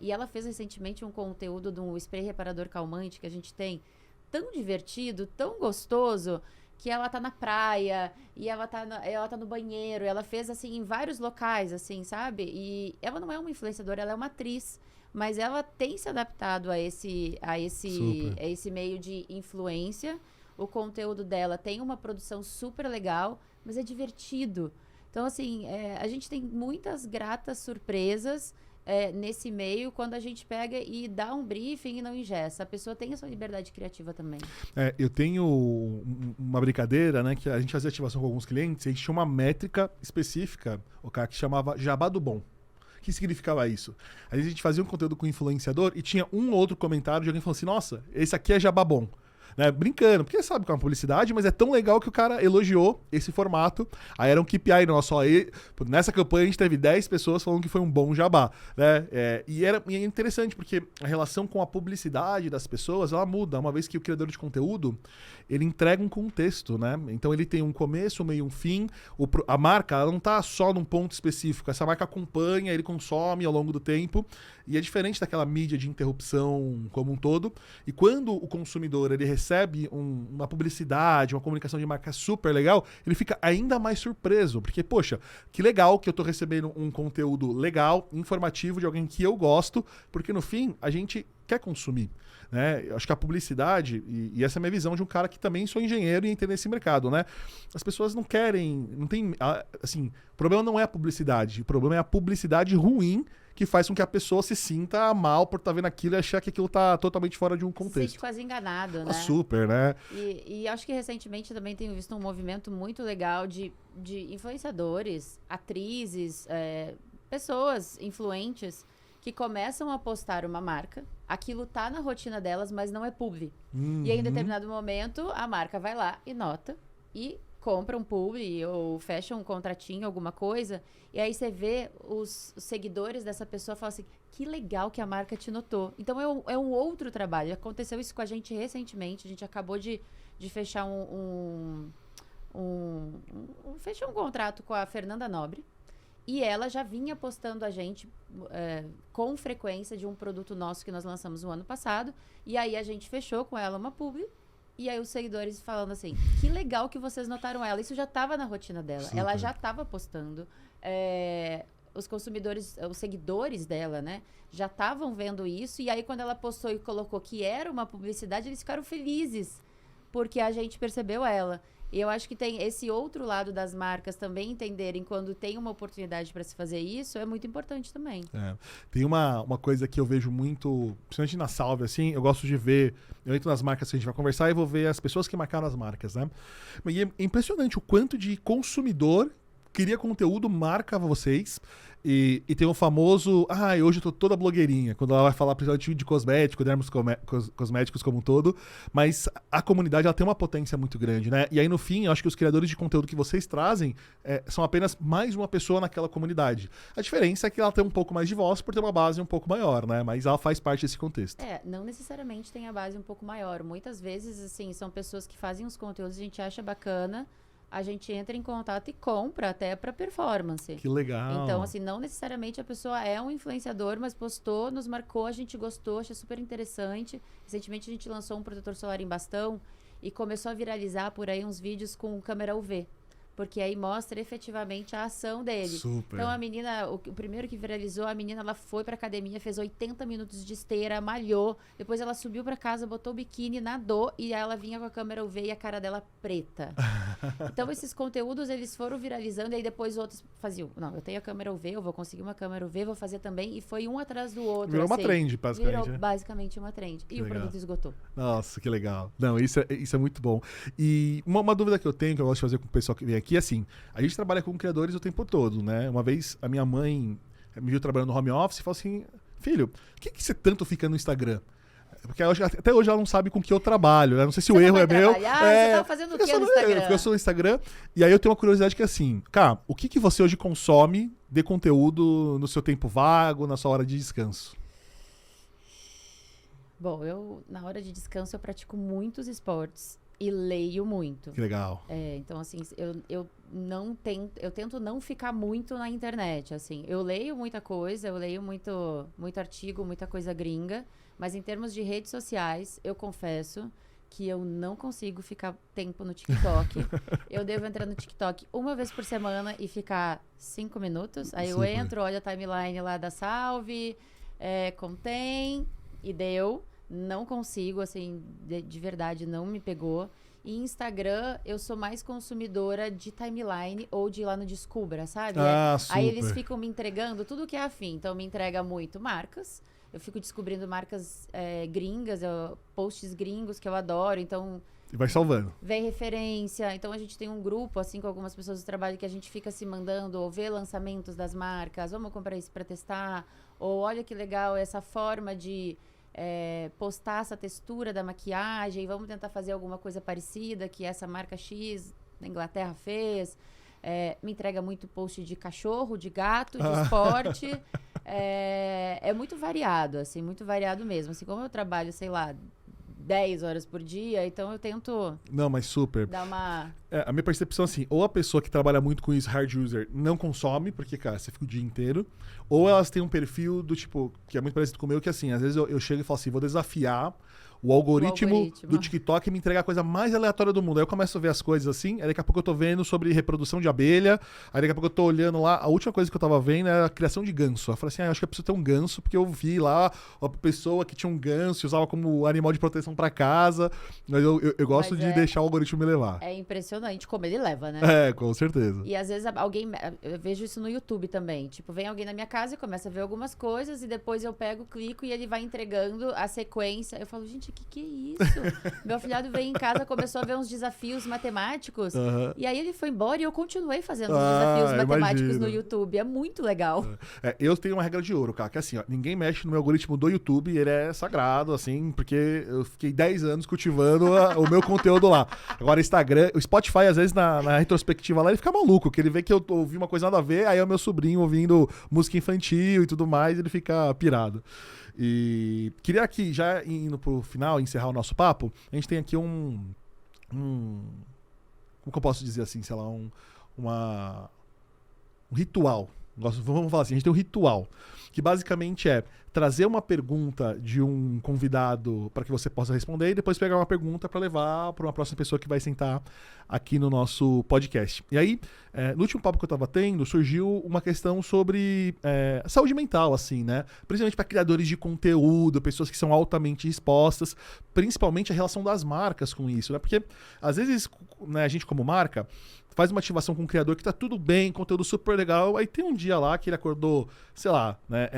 E ela fez recentemente um conteúdo de um spray reparador calmante que a gente tem, tão divertido, tão gostoso, que ela tá na praia, e ela tá no banheiro, ela fez, assim, em vários locais, assim, sabe? E ela não é uma influenciadora, ela é uma atriz, mas ela tem se adaptado a esse meio de influência. O conteúdo dela tem uma produção super legal, mas é divertido. Então, assim, a gente tem muitas gratas surpresas nesse meio, quando a gente pega e dá um briefing e não engessa. A pessoa tem a sua liberdade criativa também.
Eu tenho uma brincadeira, né, que a gente fazia ativação com alguns clientes, e a gente tinha uma métrica específica, o cara que chamava Jabá do Bom. O que significava isso? Às vezes a gente fazia um conteúdo com influenciador e tinha um ou outro comentário de alguém falando assim, nossa, esse aqui é jabá bom. Né, brincando, porque sabe que é uma publicidade, mas é tão legal que o cara elogiou esse formato. Aí era um KPI nosso. Nessa campanha a gente teve 10 pessoas falando que foi um bom jabá. Né? E é interessante, porque a relação com a publicidade das pessoas, ela muda. Uma vez que o criador de conteúdo, ele entrega um contexto, né? Então ele tem um começo, um meio, um fim. A marca, ela não está só num ponto específico. Essa marca acompanha, ele consome ao longo do tempo. E é diferente daquela mídia de interrupção como um todo. E quando o consumidor ele recebe uma publicidade, uma comunicação de marca super legal, ele fica ainda mais surpreso. Porque, poxa, que legal que eu tô recebendo um conteúdo legal, informativo, de alguém que eu gosto, porque no fim a gente quer consumir. Né? Eu acho que a publicidade, e essa é a minha visão de um cara que também sou engenheiro e entende esse mercado, né? As pessoas não querem, não tem, assim, o problema não é a publicidade, o problema é a publicidade ruim que faz com que a pessoa se sinta mal por estar vendo aquilo e achar que aquilo tá totalmente fora de um contexto. Se
sente quase enganado, né?
Super, né?
E acho que recentemente também tenho visto um movimento muito legal de influenciadores, atrizes, pessoas influentes que começam a postar uma marca, aquilo tá na rotina delas, mas não é publi. E aí, em determinado momento, a marca vai lá e nota e compra um publi ou fecha um contratinho, alguma coisa, e aí você vê os seguidores dessa pessoa e fala assim, que legal que a marca te notou. Então é um outro trabalho. Aconteceu isso com a gente recentemente, a gente acabou de fechar fechou um contrato com a Fernanda Nobre, e ela já vinha postando a gente com frequência de um produto nosso que nós lançamos no ano passado, e aí a gente fechou com ela uma publi. E aí os seguidores falando assim, que legal que vocês notaram ela. Isso já estava na rotina dela. Super. Ela já estava postando. Os consumidores, os seguidores dela, né? Já estavam vendo isso. E aí quando ela postou e colocou que era uma publicidade, eles ficaram felizes. Porque a gente percebeu ela. E eu acho que tem esse outro lado das marcas também entenderem quando tem uma oportunidade para se fazer isso, é muito importante também.
Tem uma coisa que eu vejo muito, principalmente na Salve, assim, eu gosto de ver, eu entro nas marcas que a gente vai conversar e vou ver as pessoas que marcaram as marcas, né? E é impressionante o quanto de consumidor cria conteúdo, marca vocês. E tem o famoso, hoje eu tô toda blogueirinha, quando ela vai falar principalmente de cosmético, dermos cosméticos como um todo, mas a comunidade ela tem uma potência muito grande, né? E aí no fim, eu acho que os criadores de conteúdo que vocês trazem são apenas mais uma pessoa naquela comunidade. A diferença é que ela tem um pouco mais de voz por ter uma base um pouco maior, né? Mas ela faz parte desse contexto.
Não necessariamente tem a base um pouco maior. Muitas vezes, assim, são pessoas que fazem os conteúdos, a gente acha bacana, a gente entra em contato e compra até para performance.
Que legal.
Então, assim, não necessariamente a pessoa é um influenciador, mas postou, nos marcou, a gente gostou, achei super interessante. Recentemente a gente lançou um protetor solar em bastão e começou a viralizar por aí uns vídeos com câmera UV. Porque aí mostra efetivamente a ação dele.
Super.
Então a menina, o primeiro que viralizou, a menina ela foi pra academia, fez 80 minutos de esteira, malhou, depois ela subiu pra casa, botou o biquíni, nadou e ela vinha com a câmera UV e a cara dela preta. Então esses conteúdos eles foram viralizando e aí depois outros faziam, não, eu tenho a câmera UV, eu vou conseguir uma câmera UV, vou fazer também, e foi um atrás do outro.
Virou
assim,
uma trend, basicamente.
Virou basicamente uma trend. E o produto esgotou.
Nossa, que legal. Não, isso é muito bom. E uma dúvida que eu tenho, que eu gosto de fazer com o pessoal que vem aqui, é assim, a gente trabalha com criadores o tempo todo, né? Uma vez a minha mãe me viu trabalhando no home office e falou assim, filho, por que você tanto fica no Instagram? Porque até hoje ela não sabe com que eu trabalho, né? Não sei se o erro é meu.
Você tá fazendo o que no Instagram?
Eu sou no Instagram. E aí eu tenho uma curiosidade que é assim, cara, o que você hoje consome de conteúdo no seu tempo vago, na sua hora de descanso?
Bom, na hora de descanso eu pratico muitos esportes e leio muito.
Que legal.
Então assim, eu tento não ficar muito na internet, assim. Eu leio muita coisa, eu leio muito artigo, muita coisa gringa, mas em termos de redes sociais, eu confesso que eu não consigo ficar tempo no TikTok. Eu devo entrar no TikTok uma vez por semana e ficar 5 minutos. Aí eu entro, olho a timeline lá da Salve, contém, e deu. Não consigo, assim, de verdade, não me pegou. E Instagram, eu sou mais consumidora de timeline ou de ir lá no Descubra, sabe?
Super.
Aí eles ficam me entregando tudo que é afim. Então, me entrega muito marcas, eu fico descobrindo marcas gringas, posts gringos que eu adoro, então...
E vai salvando.
Vem referência. Então, a gente tem um grupo, assim, com algumas pessoas do trabalho que a gente fica se mandando ou vê lançamentos das marcas. Vamos comprar isso para testar. Ou olha que legal essa forma de postar essa textura da maquiagem. Vamos tentar fazer alguma coisa parecida que essa marca X da Inglaterra fez. Me entrega muito post de cachorro, de gato, de esporte. É muito variado, assim, muito variado mesmo. Assim, como eu trabalho, sei lá, 10 horas por dia, então eu tento...
Não, mas super.
Dar uma...
A minha percepção, assim, ou a pessoa que trabalha muito com isso, hard user, não consome, porque, cara, você fica o dia inteiro, ou elas têm um perfil do tipo, que é muito parecido com o meu, que assim, às vezes eu chego e falo assim, vou desafiar o algoritmo do TikTok e me entregar a coisa mais aleatória do mundo. Aí eu começo a ver as coisas assim, aí daqui a pouco eu tô vendo sobre reprodução de abelha, aí daqui a pouco eu tô olhando lá, a última coisa que eu tava vendo era a criação de ganso. Eu falei assim, eu acho que eu preciso ter um ganso, porque eu vi lá uma pessoa que tinha um ganso e usava como animal de proteção pra casa, mas eu gosto de deixar o algoritmo me levar.
É impressionante como ele leva, né?
Com certeza.
E às vezes eu vejo isso no YouTube também, tipo, vem alguém na minha casa e começa a ver algumas coisas e depois eu pego, clico e ele vai entregando a sequência. Eu falo, gente, que é isso? Meu afilhado veio em casa, começou a ver uns desafios matemáticos e aí ele foi embora e eu continuei fazendo os desafios matemáticos no YouTube. É muito legal.
Eu tenho uma regra de ouro, cara, que é assim, ó, ninguém mexe no meu algoritmo do YouTube, ele é sagrado, assim, porque eu fiquei 10 anos cultivando o meu conteúdo lá. Agora, Instagram, o Spotify, às vezes, na retrospectiva lá, ele fica maluco, que ele vê que eu ouvi uma coisa nada a ver, aí é o meu sobrinho ouvindo música infantil e tudo mais, ele fica pirado. E queria aqui, já indo pro final, encerrar o nosso papo, a gente tem aqui como que eu posso dizer assim, sei lá, um ritual. Vamos falar assim, a gente tem um ritual, que basicamente é trazer uma pergunta de um convidado para que você possa responder e depois pegar uma pergunta para levar para uma próxima pessoa que vai sentar aqui no nosso podcast. E aí, no último papo que eu estava tendo, surgiu uma questão sobre saúde mental, assim, né? Principalmente para criadores de conteúdo, pessoas que são altamente expostas, principalmente a relação das marcas com isso, né? Porque, às vezes, né, a gente como marca faz uma ativação com um criador que tá tudo bem, conteúdo super legal, aí tem um dia lá que ele acordou, sei lá, né,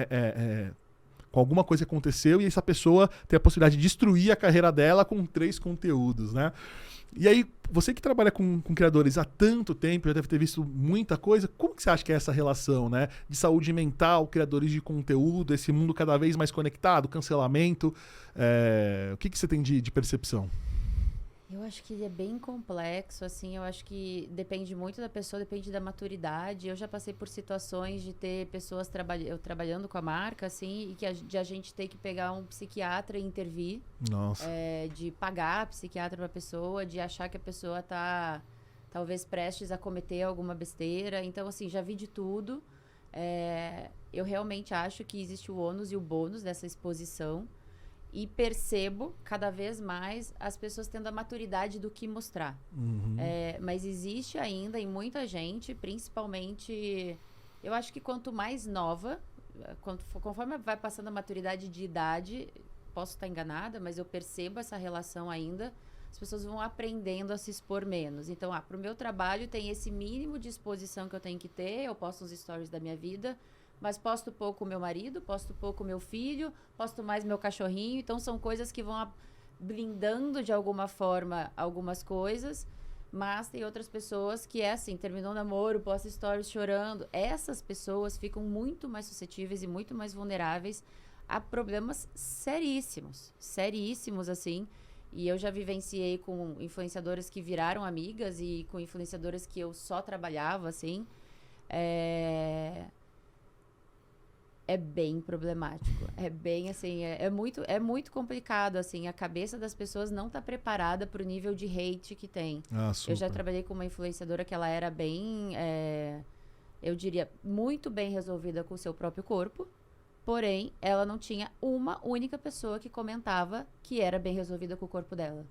com alguma coisa que aconteceu e essa pessoa tem a possibilidade de destruir a carreira dela com 3 conteúdos, né? E aí, você que trabalha com criadores há tanto tempo, já deve ter visto muita coisa, como que você acha que é essa relação, né? De saúde mental, criadores de conteúdo, esse mundo cada vez mais conectado, cancelamento, o que você tem de percepção?
Eu acho que ele é bem complexo, assim, eu acho que depende muito da pessoa, depende da maturidade. Eu já passei por situações de ter pessoas trabalhando com a marca, assim, e de a gente ter que pegar um psiquiatra e intervir.
Nossa.
De pagar psiquiatra pra pessoa, de achar que a pessoa tá, talvez, prestes a cometer alguma besteira. Então, assim, já vi de tudo. Eu realmente acho que existe o ônus e o bônus dessa exposição. E percebo cada vez mais as pessoas tendo a maturidade do que mostrar. Mas existe ainda em muita gente, principalmente... Eu acho que quanto mais nova, conforme vai passando a maturidade de idade, posso estar enganada, mas eu percebo essa relação ainda, as pessoas vão aprendendo a se expor menos. Então, para o meu trabalho tem esse mínimo de exposição que eu tenho que ter, eu posto os stories da minha vida, mas posto pouco o meu marido, posto pouco o meu filho, posto mais meu cachorrinho. Então, são coisas que vão blindando, de alguma forma, algumas coisas. Mas tem outras pessoas que assim, terminou o namoro, posta stories chorando. Essas pessoas ficam muito mais suscetíveis e muito mais vulneráveis a problemas seríssimos. Seríssimos, assim. E eu já vivenciei com influenciadoras que viraram amigas e com influenciadoras que eu só trabalhava, assim. É bem problemático, é bem assim, é muito complicado, assim, a cabeça das pessoas não tá preparada pro nível de hate que tem. Eu já trabalhei com uma influenciadora que ela era bem, eu diria, muito bem resolvida com o seu próprio corpo, porém, ela não tinha uma única pessoa que comentava que era bem resolvida com o corpo dela.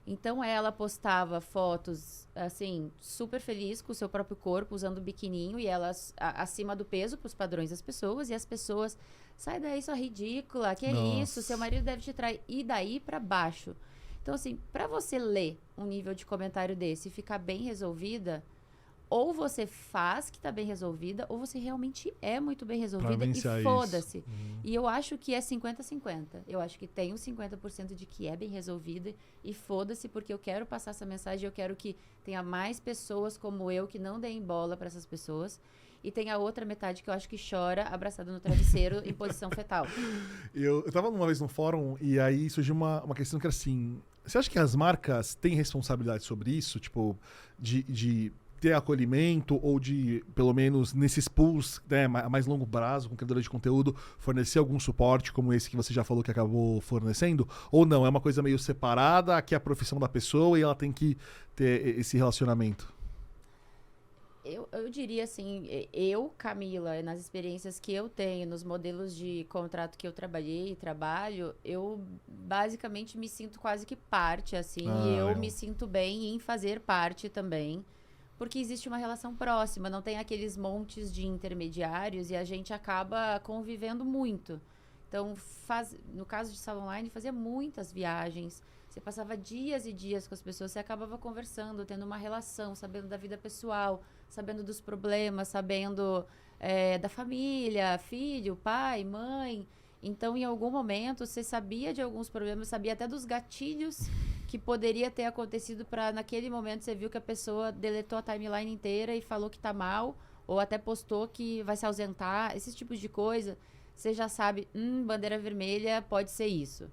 Então, ela postava fotos, assim, super feliz com o seu próprio corpo, usando biquininho, e ela acima do peso para os padrões das pessoas, e as pessoas, sai daí, sua ridícula, que é isso, seu marido deve te trair, e daí para baixo. Então, assim, para você ler um nível de comentário desse e ficar bem resolvida, ou você faz que tá bem resolvida, ou você realmente é muito bem resolvida e
vivenciar
foda-se.
isso.
E eu acho que é 50-50. Eu acho que tem os 50% de que é bem resolvida e foda-se, porque eu quero passar essa mensagem, eu quero que tenha mais pessoas como eu que não deem bola para essas pessoas. E tem a outra metade que eu acho que chora abraçada no travesseiro em posição fetal.
Eu tava uma vez no fórum e aí surgiu uma questão que era assim, você acha que as marcas têm responsabilidade sobre isso? Tipo, de ter acolhimento ou de, pelo menos nesses pools, né, a mais longo prazo, com criadores de conteúdo, fornecer algum suporte como esse que você já falou que acabou fornecendo? Ou não, é uma coisa meio separada, que é a profissão da pessoa e ela tem que ter esse relacionamento?
Eu diria assim, Camila, nas experiências que eu tenho, nos modelos de contrato que eu trabalhei e trabalho, eu basicamente me sinto quase que parte, assim, e eu me sinto bem em fazer parte também, porque existe uma relação próxima, não tem aqueles montes de intermediários e a gente acaba convivendo muito. Então, no caso de Sala Online, fazia muitas viagens, você passava dias e dias com as pessoas, você acabava conversando, tendo uma relação, sabendo da vida pessoal, sabendo dos problemas, sabendo da família, filho, pai, mãe. Então, em algum momento, você sabia de alguns problemas, sabia até dos gatilhos que poderia ter acontecido para, naquele momento, você viu que a pessoa deletou a timeline inteira e falou que tá mal, ou até postou que vai se ausentar, esses tipos de coisa. Você já sabe, bandeira vermelha pode ser isso.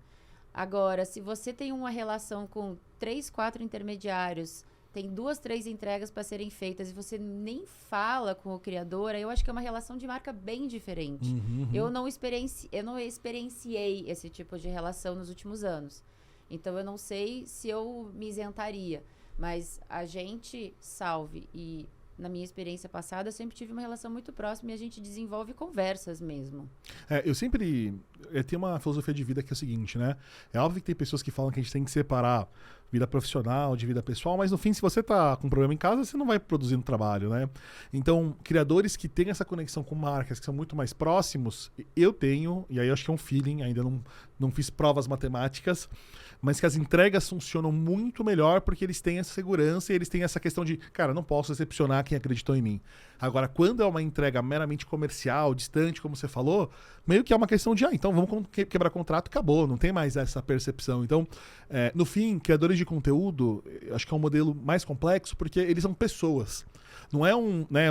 Agora, se você tem uma relação com 3, 4 intermediários, tem 2, 3 entregas para serem feitas e você nem fala com o criador, aí eu acho que é uma relação de marca bem diferente. Eu não experienciei esse tipo de relação nos últimos anos. Então, eu não sei se eu me isentaria. Mas a gente, Salve, e na minha experiência passada, eu sempre tive uma relação muito próxima e a gente desenvolve conversas mesmo.
Eu tenho uma filosofia de vida que é o seguinte, né? É óbvio que tem pessoas que falam que a gente tem que separar vida profissional de vida pessoal, mas no fim, se você tá com um problema em casa, você não vai produzir no trabalho, né? Então, criadores que têm essa conexão com marcas que são muito mais próximos, eu tenho, e aí eu acho que é um feeling, ainda não fiz provas matemáticas, mas que as entregas funcionam muito melhor porque eles têm essa segurança e eles têm essa questão de, cara, não posso decepcionar quem acreditou em mim. Agora, quando é uma entrega meramente comercial, distante, como você falou, meio que é uma questão de, então vamos quebrar contrato, acabou, não tem mais essa percepção. Então, no fim, criadores de conteúdo, acho que é um modelo mais complexo porque eles são pessoas. Não é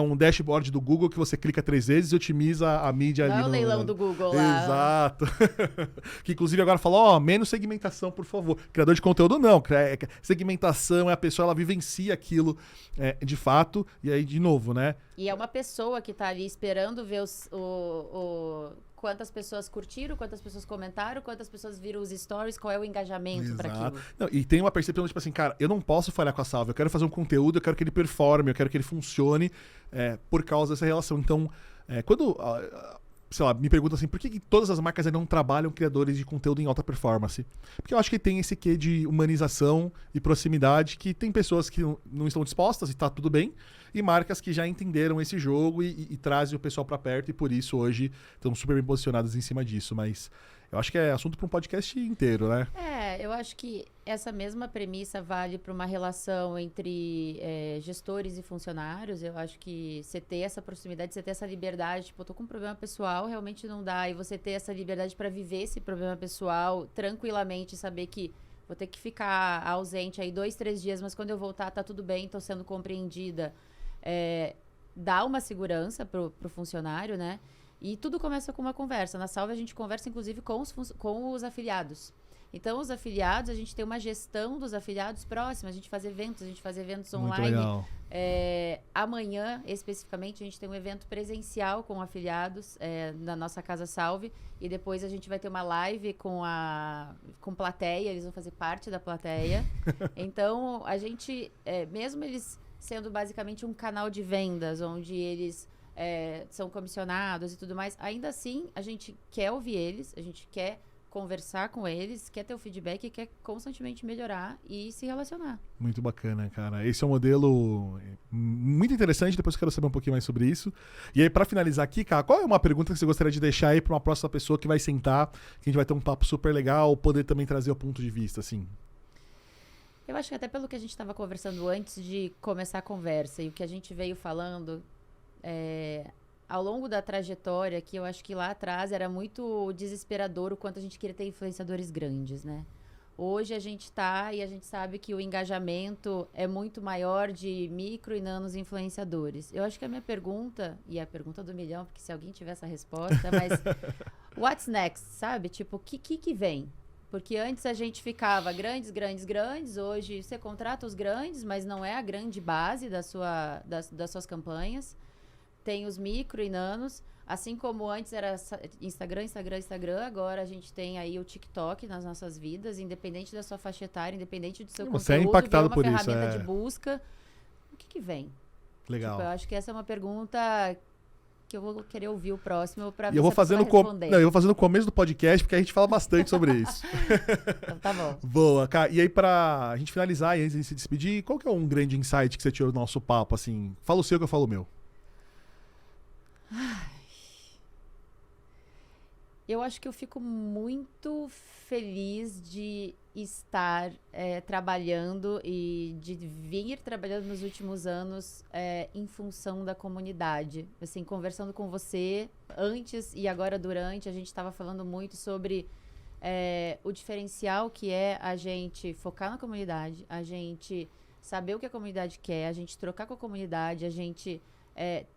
um dashboard do Google que você clica 3 vezes e otimiza a mídia ali.
Não é o leilão do Google lá.
Exato. Que inclusive agora falou, menos segmentação, por favor. Criador de conteúdo não. Segmentação é a pessoa, ela vivencia aquilo de fato. E aí, de novo, né?
E é uma pessoa que tá ali esperando ver quantas pessoas curtiram, quantas pessoas comentaram, quantas pessoas viram os stories, qual é o engajamento para aquilo.
Não, e tem uma percepção, tipo assim, cara, eu não posso falhar com a Salve, eu quero fazer um conteúdo, eu quero que ele performe, eu quero que ele funcione por causa dessa relação. Então, quando, sei lá, me perguntam assim, por que todas as marcas não trabalham criadores de conteúdo em alta performance? Porque eu acho que tem esse quê de humanização e proximidade, que tem pessoas que não estão dispostas e tá tudo bem, e marcas que já entenderam esse jogo e trazem o pessoal para perto e por isso hoje estão super bem posicionadas em cima disso. Mas eu acho que é assunto para um podcast inteiro, né?
Eu acho que essa mesma premissa vale para uma relação entre gestores e funcionários. Eu acho que você ter essa proximidade, você ter essa liberdade, tipo, eu tô com um problema pessoal, realmente não dá, e você ter essa liberdade para viver esse problema pessoal tranquilamente, saber que vou ter que ficar ausente aí 2, 3 dias, mas quando eu voltar tá tudo bem, tô sendo compreendida. Dá uma segurança pro funcionário, né? E tudo começa com uma conversa. Na Salve a gente conversa, inclusive, com os afiliados. Então, os afiliados, a gente tem uma gestão dos afiliados próxima. A gente faz eventos online.
Muito legal.
Amanhã, especificamente, a gente tem um evento presencial com afiliados na nossa Casa Salve. E depois a gente vai ter uma live com plateia. Eles vão fazer parte da plateia. Então, a gente, mesmo eles sendo basicamente um canal de vendas, onde eles são comissionados e tudo mais, ainda assim, a gente quer ouvir eles, a gente quer conversar com eles, quer ter o feedback e quer constantemente melhorar e se relacionar.
Muito bacana, cara. Esse é um modelo muito interessante, depois eu quero saber um pouquinho mais sobre isso. E aí, pra finalizar aqui, cara, qual é uma pergunta que você gostaria de deixar aí pra uma próxima pessoa que vai sentar, que a gente vai ter um papo super legal, poder também trazer o ponto de vista, assim?
Eu acho que até pelo que a gente estava conversando antes de começar a conversa e o que a gente veio falando ao longo da trajetória, que eu acho que lá atrás era muito desesperador o quanto a gente queria ter influenciadores grandes, né? Hoje a gente tá e a gente sabe que o engajamento é muito maior de micro e nanos influenciadores. Eu acho que a minha pergunta, e a pergunta do milhão, porque se alguém tiver essa resposta, mas what's next, sabe? Tipo, o que vem? Porque antes a gente ficava grandes, grandes, grandes. Hoje você contrata os grandes, mas não é a grande base das suas campanhas. Tem os micro e nanos. Assim como antes era Instagram, Instagram, Instagram, agora a gente tem aí o TikTok nas nossas vidas, independente da sua faixa etária, independente do seu
Você é
conteúdo,
impactado
uma
por isso,
ferramenta de busca. O que vem?
Legal.
Tipo, eu acho que essa é uma pergunta que eu vou querer ouvir o próximo para ver
E eu vou
se a pessoa
fazer
vai responder.
Não, eu vou fazer no começo do podcast, porque a gente fala bastante sobre isso.
Então, tá bom.
Boa, cara. E aí, pra gente finalizar e antes de se despedir, qual que é um grande insight que você tirou do nosso papo, assim? Fala o seu que eu falo o meu.
Eu acho que eu fico muito feliz de estar trabalhando e de vir trabalhando nos últimos anos em função da comunidade. Assim, conversando com você antes e agora durante, a gente estava falando muito sobre o diferencial que é a gente focar na comunidade, a gente saber o que a comunidade quer, a gente trocar com a comunidade, a gente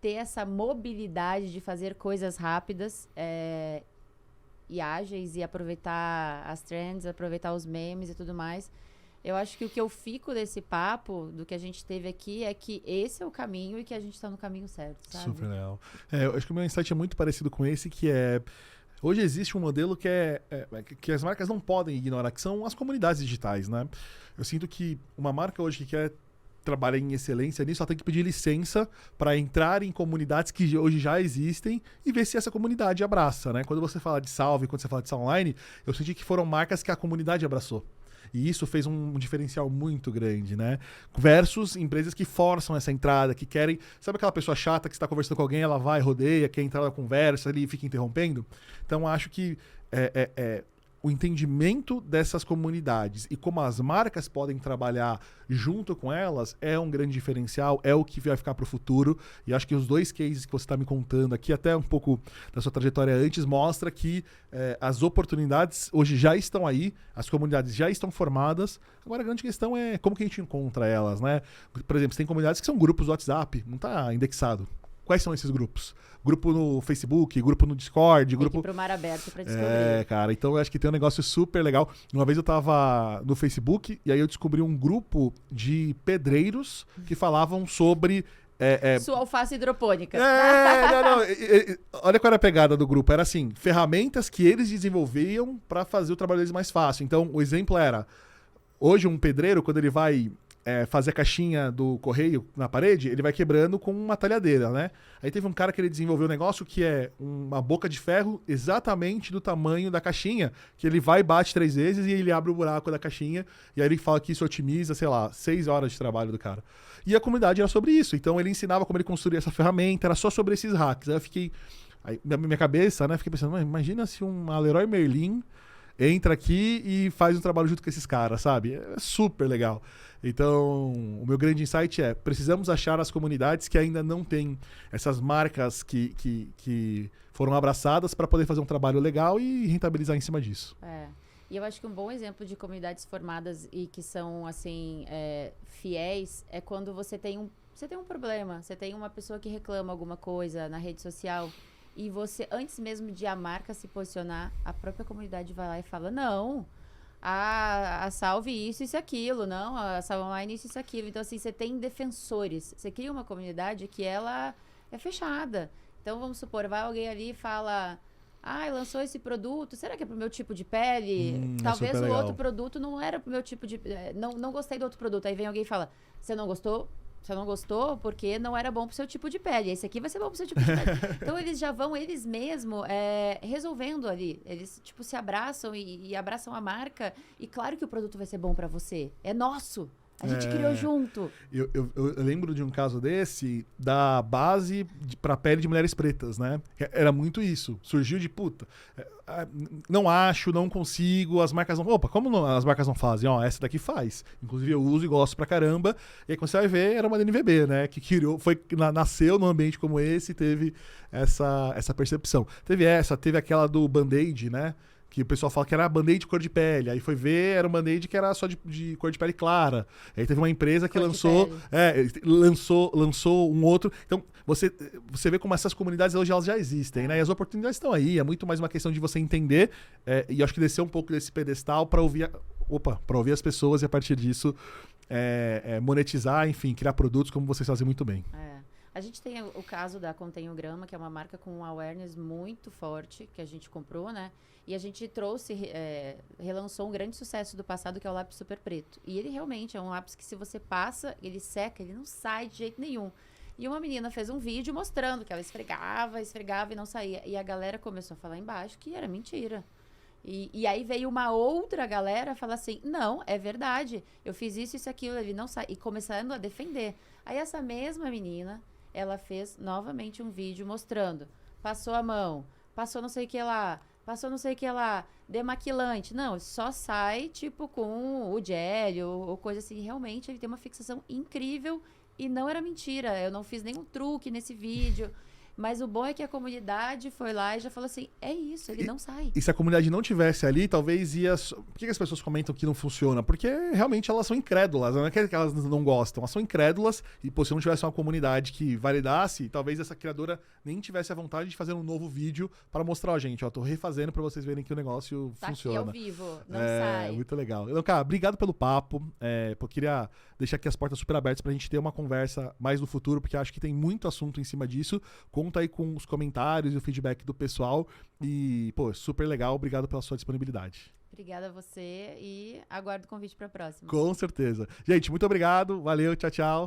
ter essa mobilidade de fazer coisas rápidas e ágeis e aproveitar as trends, aproveitar os memes e tudo mais. Eu acho que o que eu fico desse papo, do que a gente teve aqui, é que esse é o caminho e que a gente está no caminho certo, sabe?
Super legal. Eu acho que o meu insight é muito parecido com esse, que é... Hoje existe um modelo que as marcas não podem ignorar, que são as comunidades digitais, né? Eu sinto que uma marca hoje que quer trabalhar em excelência nisso, ela tem que pedir licença para entrar em comunidades que hoje já existem e ver se essa comunidade abraça, né? Quando você fala de Salve, quando você fala de Sal Online, eu senti que foram marcas que a comunidade abraçou. E isso fez um diferencial muito grande, né? Versus empresas que forçam essa entrada, que querem... Sabe aquela pessoa chata que está conversando com alguém, ela vai, rodeia, quer entrar na conversa ali e fica interrompendo? Então, acho que o entendimento dessas comunidades e como as marcas podem trabalhar junto com elas é um grande diferencial, é o que vai ficar para o futuro. E acho que os dois cases que você está me contando aqui, até um pouco da sua trajetória antes, mostra que as oportunidades hoje já estão aí, as comunidades já estão formadas. Agora a grande questão é como que a gente encontra elas, né? Por exemplo, você tem comunidades que são grupos do WhatsApp, não está indexado. Quais são esses grupos? Grupo no Facebook, grupo no Discord, grupo...
Tem que ir pro mar aberto pra descobrir.
Cara, então eu acho que tem um negócio super legal. Uma vez eu tava no Facebook e aí eu descobri um grupo de pedreiros que falavam sobre...
Sua alface hidropônica.
Não. Olha qual era a pegada do grupo. Era assim, ferramentas que eles desenvolviam para fazer o trabalho deles mais fácil. Então, o exemplo era... Hoje, um pedreiro, quando ele vai... fazer a caixinha do correio na parede, ele vai quebrando com uma talhadeira, né? Aí teve um cara que ele desenvolveu um negócio que é uma boca de ferro exatamente do tamanho da caixinha, que ele vai e bate 3 vezes e ele abre o buraco da caixinha, e aí ele fala que isso otimiza, sei lá, 6 horas de trabalho do cara. E a comunidade era sobre isso, então ele ensinava como ele construía essa ferramenta, era só sobre esses hacks. Aí eu fiquei... Aí, na minha cabeça, né, fiquei pensando, imagina se um Leroy Merlin entra aqui e faz um trabalho junto com esses caras, sabe? É super legal. Então, o meu grande insight é, precisamos achar as comunidades que ainda não têm essas marcas que foram abraçadas para poder fazer um trabalho legal e rentabilizar em cima disso.
E eu acho que um bom exemplo de comunidades formadas e que são, assim, fiéis é quando você tem um problema, você tem uma pessoa que reclama alguma coisa na rede social e você, antes mesmo de a marca se posicionar, a própria comunidade vai lá e fala, não... a Salve isso e aquilo, não, a Salve Online isso e aquilo. Então, assim, você tem defensores. Você cria uma comunidade que ela é fechada. Então, vamos supor, vai alguém ali e fala... lançou esse produto, será que é pro meu tipo de pele? Talvez o outro produto não era pro meu tipo de... Não gostei do outro produto. Aí vem alguém e fala, você não gostou? Você não gostou porque não era bom pro seu tipo de pele. Esse aqui vai ser bom pro seu tipo de pele. Então, eles já vão, eles mesmos, resolvendo ali. Eles, se abraçam e abraçam a marca. E claro que o produto vai ser bom pra você. É nosso. A gente criou junto.
Eu lembro de um caso desse, da base pra pele de mulheres pretas, né? Era muito isso. Surgiu de, puta, não acho, não consigo, as marcas não... Opa, como as marcas não fazem? Ó, essa daqui faz. Inclusive eu uso e gosto pra caramba. E aí quando você vai ver, era uma DNVB, né? Que criou, nasceu num ambiente como esse e teve essa percepção. Teve aquela do Band-Aid, né? Que o pessoal fala que era Band-Aid cor de pele. Aí foi ver, era um Band-Aid que era só de cor de pele clara. Aí teve uma empresa que lançou um outro. Então, você vê como essas comunidades hoje elas já existem, né? E as oportunidades estão aí. É muito mais uma questão de você entender e acho que descer um pouco desse pedestal para ouvir as pessoas e a partir disso monetizar, enfim, criar produtos como vocês fazem muito bem.
A gente tem o caso da Contém o Grama, que é uma marca com um awareness muito forte, que a gente comprou, né? E a gente relançou um grande sucesso do passado, que é o lápis super preto. E ele realmente é um lápis que se você passa, ele seca, ele não sai de jeito nenhum. E uma menina fez um vídeo mostrando que ela esfregava e não saía. E a galera começou a falar embaixo que era mentira. E aí veio uma outra galera falar assim, não, é verdade, eu fiz isso e aquilo, ele não sai. E começando a defender. Aí essa mesma menina, ela fez novamente um vídeo mostrando, passou a mão, passou não sei o que lá, passou não sei o que lá, demaquilante. Não, só sai, tipo, com o gel ou coisa assim. Realmente, ele tem uma fixação incrível e não era mentira. Eu não fiz nenhum truque nesse vídeo. Mas o bom é que a comunidade foi lá e já falou assim, é isso, ele não sai.
E se a comunidade não tivesse ali, talvez ia... Por que as pessoas comentam que não funciona? Porque realmente elas são incrédulas, não é que elas não gostam, elas são incrédulas e se não tivesse uma comunidade que validasse, talvez essa criadora nem tivesse a vontade de fazer um novo vídeo para mostrar, ó, gente, ó, tô refazendo para vocês verem que o negócio funciona.
Tá aqui ao vivo, não sai.
Muito legal. Então, cara, obrigado pelo papo. Eu queria deixar aqui as portas super abertas pra gente ter uma conversa mais no futuro, porque acho que tem muito assunto em cima disso. Conta aí com os comentários e o feedback do pessoal. E, pô, super legal. Obrigado pela sua disponibilidade.
Obrigada a você e aguardo o convite para a próxima.
Com certeza. Gente, muito obrigado. Valeu, tchau, tchau.